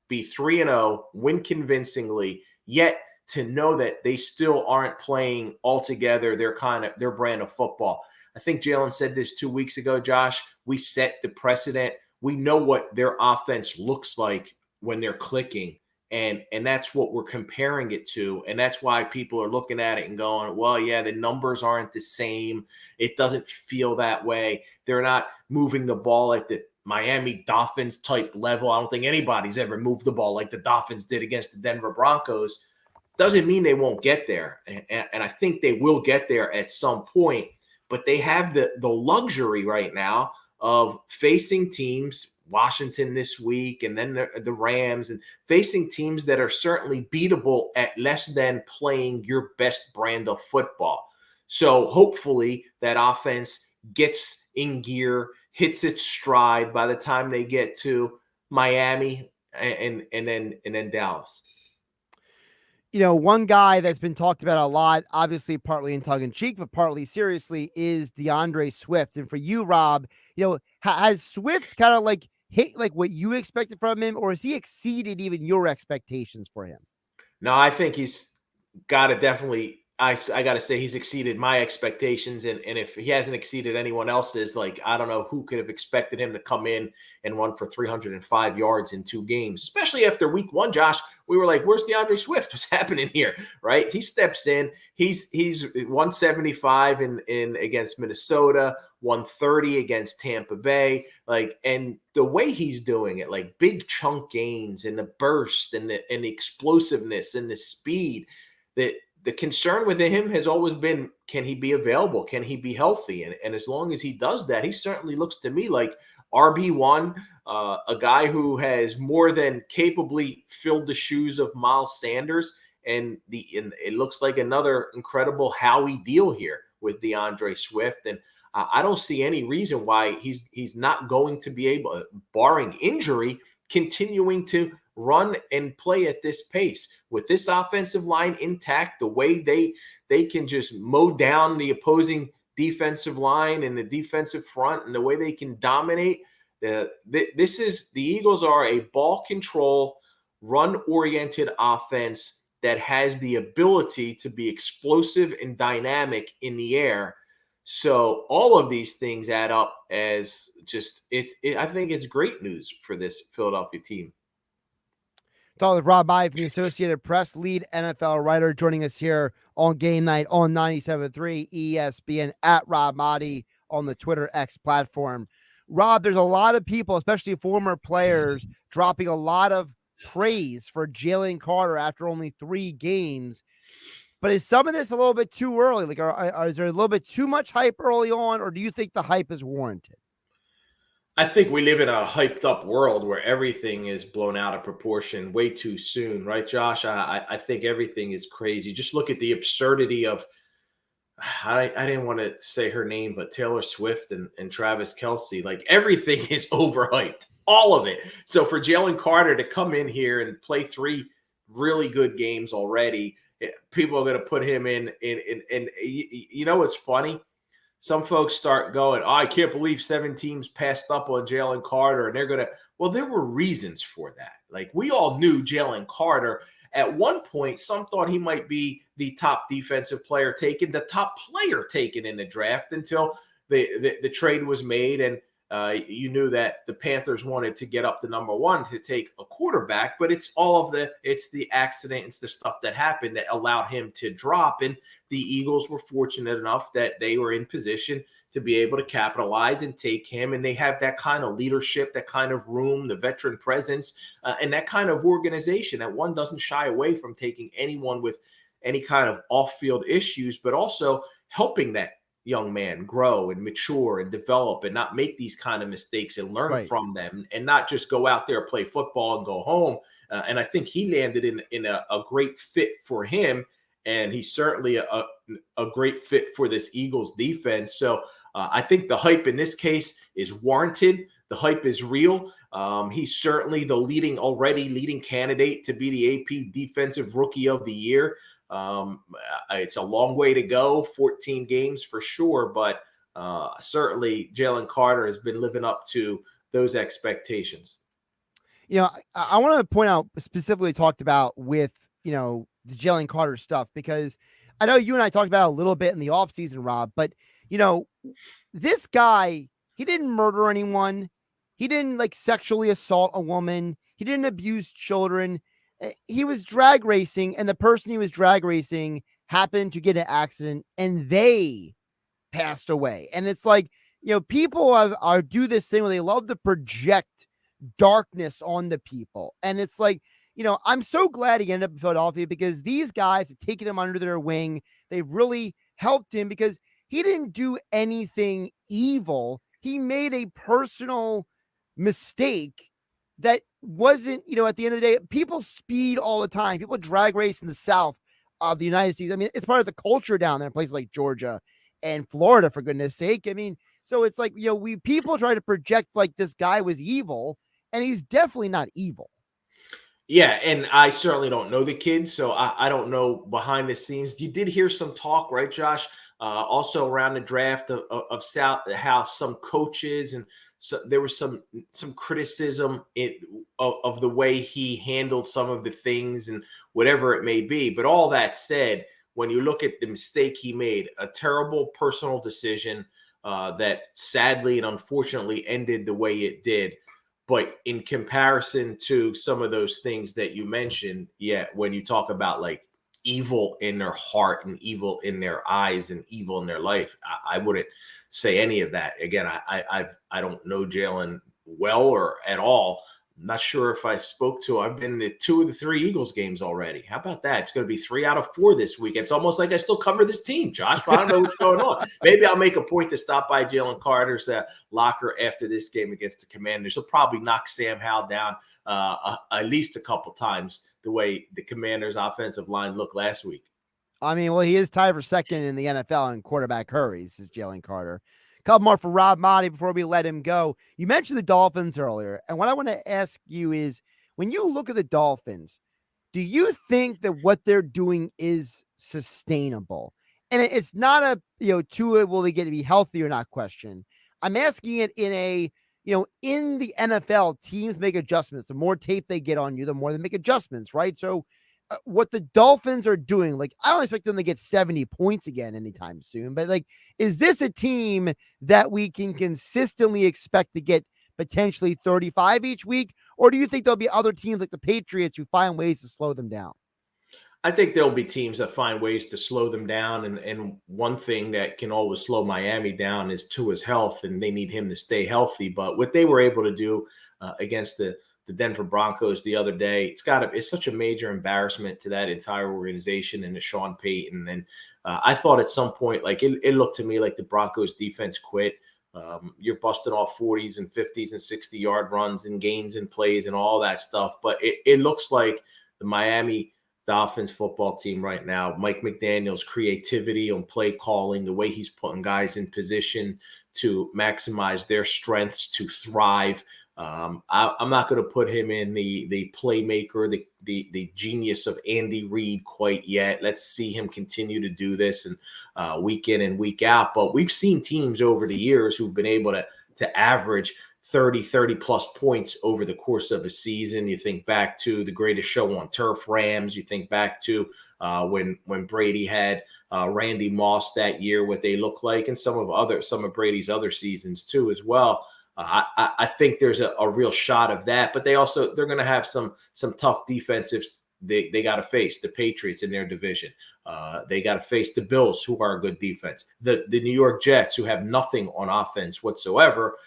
be 3-0, win convincingly, yet to know that they still aren't playing altogether their brand of football. I think Jalen said this 2 weeks ago, Josh. We set the precedent. We know what their offense looks like when they're clicking. And that's what we're comparing it to. And that's why people are looking at it and going, well, yeah, the numbers aren't the same. It doesn't feel that way. They're not moving the ball at the Miami Dolphins type level. I don't think anybody's ever moved the ball like the Dolphins did against the Denver Broncos. Doesn't mean they won't get there. And I think they will get there at some point. But they have the luxury right now of facing teams, Washington this week, and then the Rams, and facing teams that are certainly beatable at less than playing your best brand of football. So hopefully that offense gets in gear, hits its stride by the time they get to Miami and then Dallas. One guy that's been talked about a lot, obviously partly in tongue in cheek, but partly seriously, is DeAndre Swift. And for you, Rob, has Swift kind of like hit like what you expected from him, or has he exceeded even your expectations for him? No, I think he's got to definitely. I got to say he's exceeded my expectations, and if he hasn't exceeded anyone else's, like I don't know who could have expected him to come in and run for 305 yards in 2 games, especially after week 1. Josh, we were like, "Where's DeAndre Swift? What's happening here?" Right? He steps in. He's 175 in against Minnesota, 130 against Tampa Bay, and the way he's doing it, like big chunk gains and the burst and the explosiveness and the speed that. The concern with him has always been, can he be available? Can he be healthy? And as long as he does that, he certainly looks to me like RB1, a guy who has more than capably filled the shoes of Miles Sanders. And it looks like another incredible Howie deal here with DeAndre Swift. And I don't see any reason why he's not going to be able, barring injury, continuing to run and play at this pace with this offensive line intact, the way they can just mow down the opposing defensive line and the defensive front, and the way they can dominate. The Eagles are a ball control, run-oriented offense that has the ability to be explosive and dynamic in the air. So all of these things add up as just I think it's great news for this Philadelphia team. Talking with Rob Maaddi from the Associated Press, lead NFL writer, joining us here on Game Night on 97.3 ESPN, at Rob Maaddi on the Twitter X platform. Rob, there's a lot of people, especially former players, dropping a lot of praise for Jalen Carter after only 3 games. But is some of this a little bit too early? Like, is there a little bit too much hype early on, or do you think the hype is warranted? I think we live in a hyped up world where everything is blown out of proportion way too soon, right, Josh? I think everything is crazy. Just look at the absurdity of, I didn't want to say her name, but Taylor Swift and Travis Kelce. Like, everything is overhyped, all of it. So for Jalen Carter to come in here and play 3 really good games already, people are going to put him in. You know what's funny? Some folks start going, I can't believe 7 teams passed up on Jalen Carter. And they're going to, well, there were reasons for that. Like, we all knew Jalen Carter. At one point, some thought he might be the top defensive player taken, the top player taken in the draft, until the trade was made. And you knew that the Panthers wanted to get up to number 1 to take a quarterback, but it's the accident, it's the stuff that happened that allowed him to drop. And the Eagles were fortunate enough that they were in position to be able to capitalize and take him. And they have that kind of leadership, that kind of room, the veteran presence, and that kind of organization that one doesn't shy away from taking anyone with any kind of off-field issues, but also helping that young man grow and mature and develop and not make these kind of mistakes and learn from them, and not just go out there, play football and go home. And I think he landed in a great fit for him. And he's certainly a great fit for this Eagles defense. So I think the hype in this case is warranted. The hype is real. He's certainly the leading candidate to be the AP Defensive Rookie of the Year. It's a long way to go, 14 games for sure, but certainly Jalen Carter has been living up to those expectations. I want to point out, specifically talked about with, the Jalen Carter stuff, because I know you and I talked about it a little bit in the offseason, Rob, but this guy, he didn't murder anyone. He didn't like sexually assault a woman. He didn't abuse children. He was drag racing, and the person he was drag racing happened to get an accident, and they passed away. And it's like, people are do this thing where they love to project darkness on the people. And it's like, I'm so glad he ended up in Philadelphia, because these guys have taken him under their wing. They've really helped him, because he didn't do anything evil. He made a personal mistake that wasn't, at the end of the day, people speed all the time. People drag race in the South of the United States. I mean, it's part of the culture down there in places like Georgia and Florida, for goodness sake. I mean, so it's like, people try to project like this guy was evil, and he's definitely not evil. Yeah, and I certainly don't know the kid, so I don't know behind the scenes. You did hear some talk, right, Josh? Also around the draft of South, how some coaches and so there was some criticism of the way he handled some of the things and whatever it may be. But all that said, when you look at the mistake he made, a terrible personal decision that sadly and unfortunately ended the way it did. But in comparison to some of those things that you mentioned, yeah, when you talk about like evil in their heart and evil in their eyes and evil in their life, I wouldn't say any of that. Again, I don't know Jalen well or at all. I'm not sure if I spoke to. I've been to 2 of the 3 Eagles games already. How about that? It's going to be 3 out of 4 this week. It's almost like I still cover this team, Josh. But I don't know what's going on. Maybe I'll make a point to stop by Jalen Carter's locker after this game against the Commanders. He'll probably knock Sam Howell down at least a couple times, the way the Commanders' offensive line looked last week. I mean, well, he is tied for second in the NFL in quarterback hurries, is Jalen Carter. Couple more for Rob Maaddi before we let him go. You mentioned the Dolphins earlier, and what I want to ask you is, when you look at the Dolphins, do you think that what they're doing is sustainable? And it's not a, Tua, will they get to be healthy or not question. I'm asking it in a, in the NFL, teams make adjustments. The more tape they get on you, the more they make adjustments, right? So what the Dolphins are doing, like, I don't expect them to get 70 points again anytime soon, but like, is this a team that we can consistently expect to get potentially 35 each week? Or do you think there'll be other teams like the Patriots who find ways to slow them down? I think there'll be teams that find ways to slow them down. And one thing that can always slow Miami down is Tua's health, and they need him to stay healthy. But what they were able to do against the Denver Broncos the other day, it's such a major embarrassment to that entire organization and to Sean Payton. And I thought at some point, like it looked to me like the Broncos defense quit. You're busting off 40s and 50s and 60-yard runs and gains and plays and all that stuff. But it looks like the Miami Dolphins football team right now, Mike McDaniel's creativity on play calling, the way he's putting guys in position to maximize their strengths to thrive. I'm not going to put him in the playmaker, the genius of Andy Reid quite yet. Let's see him continue to do this and week in and week out. But we've seen teams over the years who've been able to average 30 plus points over the course of a season. You think back to the greatest show on turf, Rams. You think back to when Brady had Randy Moss that year, what they look like, and some of Brady's other seasons too as well. I think there's a real shot of that, but they're going to have some tough defensives. They got to face the Patriots in their division. They got to face the Bills, who are a good defense. The New York Jets, who have nothing on offense whatsoever,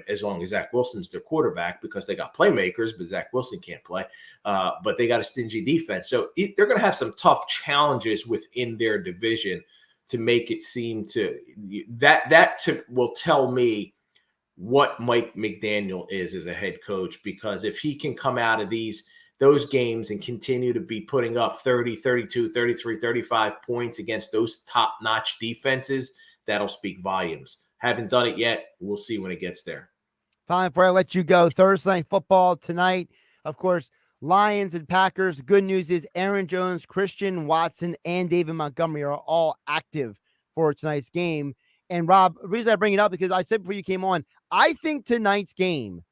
as long as Zach Wilson's their quarterback, because they got playmakers, but Zach Wilson can't play. But they got a stingy defense. So they're going to have some tough challenges within their division to make it seem will tell me what Mike McDaniel is as a head coach, because if he can come out of those games and continue to be putting up 30, 32, 33, 35 points against those top-notch defenses, that'll speak volumes. Haven't done it yet. We'll see when it gets there. Fine, before I let you go, Thursday Night Football tonight, of course, Lions and Packers. The good news is Aaron Jones, Christian Watson, and David Montgomery are all active for tonight's game. And Rob, the reason I bring it up, because I said before you came on, I think tonight's game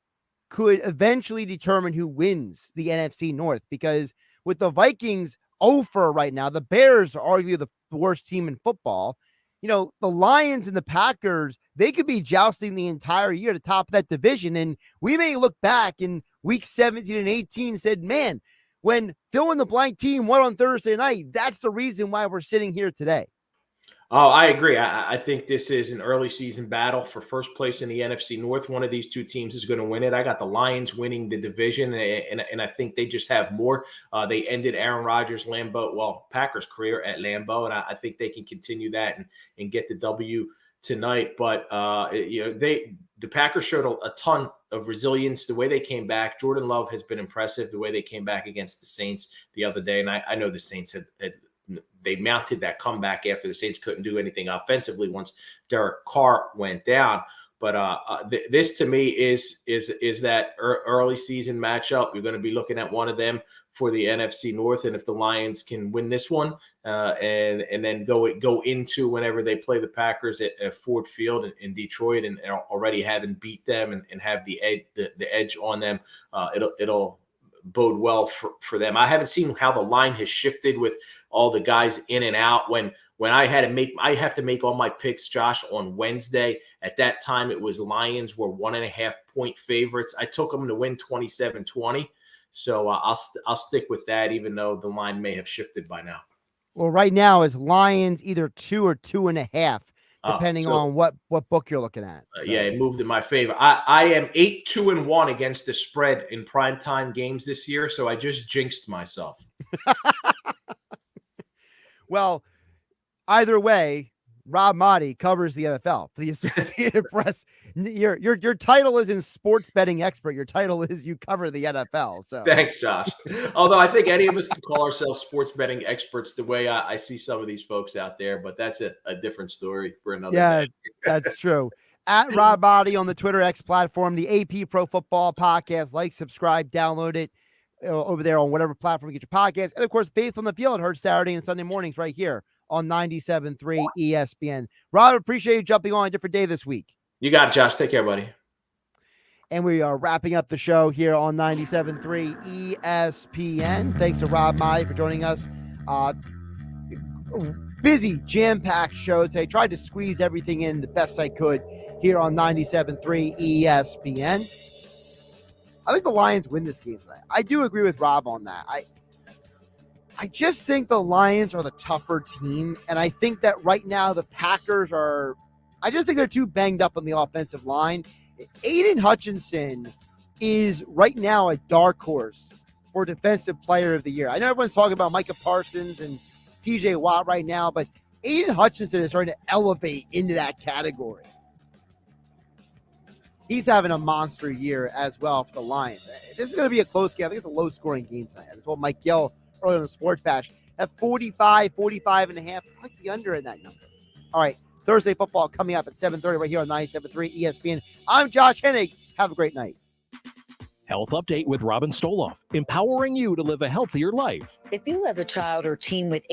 could eventually determine who wins the NFC North, because with the Vikings over right now. The Bears are arguably the worst team in football. The Lions and the Packers, they could be jousting the entire year at the top of that division. And we may look back in week 17 and 18 and said, man, when fill in the blank team won on Thursday night, that's the reason why we're sitting here today. Oh, I agree. I think this is an early season battle for first place in the NFC North. One of these two teams is going to win it. I got the Lions winning the division, and I think they just have more. They ended Aaron Rodgers' Packers career at Lambeau, and I think they can continue that and get the W tonight. But the Packers showed a ton of resilience. The way they came back, Jordan Love has been impressive. The way they came back against the Saints the other day, and I know the Saints had they mounted that comeback after the Saints couldn't do anything offensively once Derek Carr went down. But this to me is that early season matchup. You're going to be looking at one of them for the NFC North, and if the Lions can win this one and then go into whenever they play the Packers at Ford Field in Detroit, and already having beat them and have the edge on them, it'll bode well for them. I haven't seen how the line has shifted with all the guys in and out. When I have to make all my picks, Josh, on Wednesday. At that time, it was Lions were 1.5 point favorites. I took them to win 27-20. So I'll stick with that, even though the line may have shifted by now. Well, right now is Lions either 2 or 2.5, depending on what book you're looking at. So. Yeah, it moved in my favor. I am 8-2-1 against the spread in primetime games this year, so I just jinxed myself. Well, either way, Rob Maaddi covers the NFL for the Associated Press. Your title isn't sports betting expert. Your title is you cover the NFL. So thanks, Josh. Although I think any of us can call ourselves sports betting experts the way I see some of these folks out there, but that's a different story for another day. That's true. At Rob Maaddi on the Twitter X platform, the AP Pro Football Podcast. Like, subscribe, download it over there on whatever platform you get your podcast. And, of course, Faith on the Field heard Saturday and Sunday mornings right here on 97.3 ESPN. Rob, appreciate you jumping on a different day this week. You got it, Josh. Take care, buddy. And we are wrapping up the show here on 97.3 ESPN. Thanks to Rob Maaddi for joining us. Busy, jam-packed show today. Tried to squeeze everything in the best I could here on 97.3 ESPN. I think the Lions win this game tonight. I do agree with Rob on that. I just think the Lions are the tougher team, and I think that right now the Packers are – I just think they're too banged up on the offensive line. Aiden Hutchinson is right now a dark horse for Defensive Player of the Year. I know everyone's talking about Micah Parsons and TJ Watt right now, but Aiden Hutchinson is starting to elevate into that category. He's having a monster year as well for the Lions. This is going to be a close game. I think it's a low-scoring game tonight. I told Mike Gill earlier on the Sports Bash at 45 and a half. I like the under in that number. All right, Thursday football coming up at 7:30 right here on 97.3 ESPN. I'm Josh Hennig. Have a great night. Health Update with Robin Stoloff, empowering you to live a healthier life. If you have a child or teen with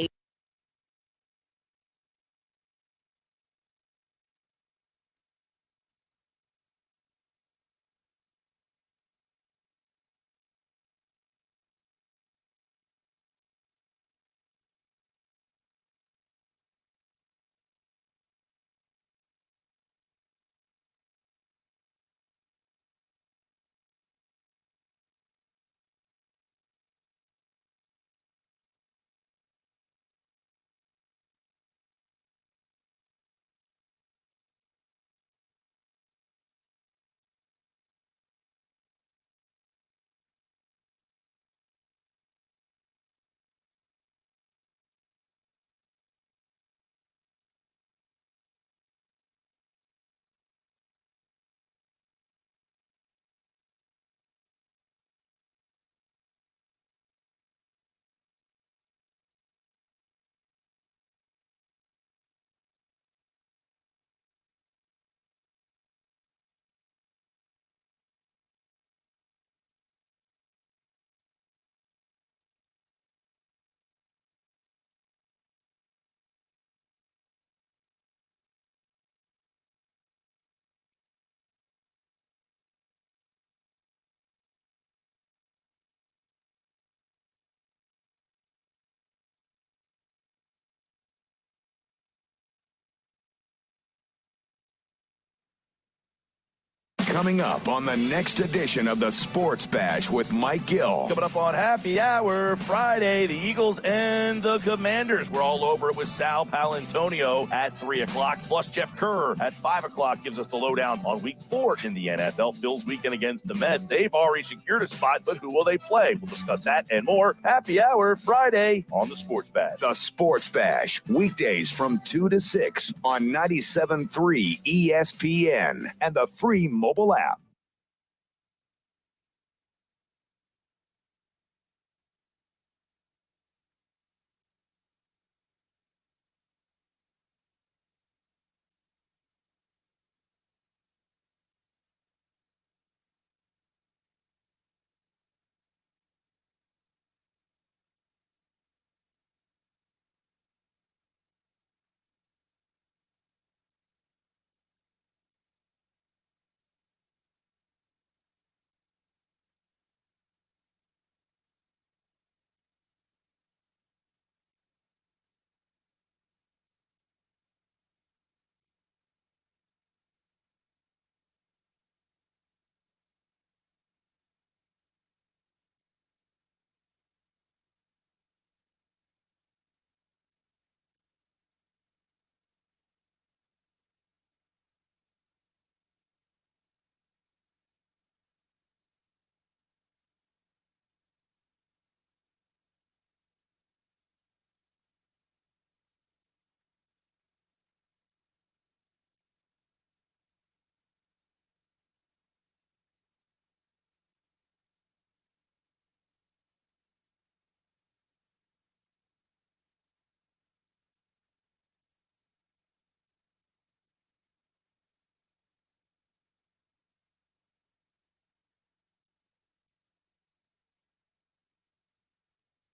Coming up on the next edition of the Sports Bash with Mike Gill. Coming up on Happy Hour Friday, the Eagles and the Commanders. We're all over it with Sal Palantonio at 3 o'clock. Plus Jeff Kerr at 5 o'clock gives us the lowdown on week 4 in the NFL. Bills weekend against the Mets. They've already secured a spot, but who will they play? We'll discuss that and more. Happy Hour Friday on the Sports Bash. The Sports Bash, weekdays from 2 to 6 on 97.3 ESPN and the free mobile app.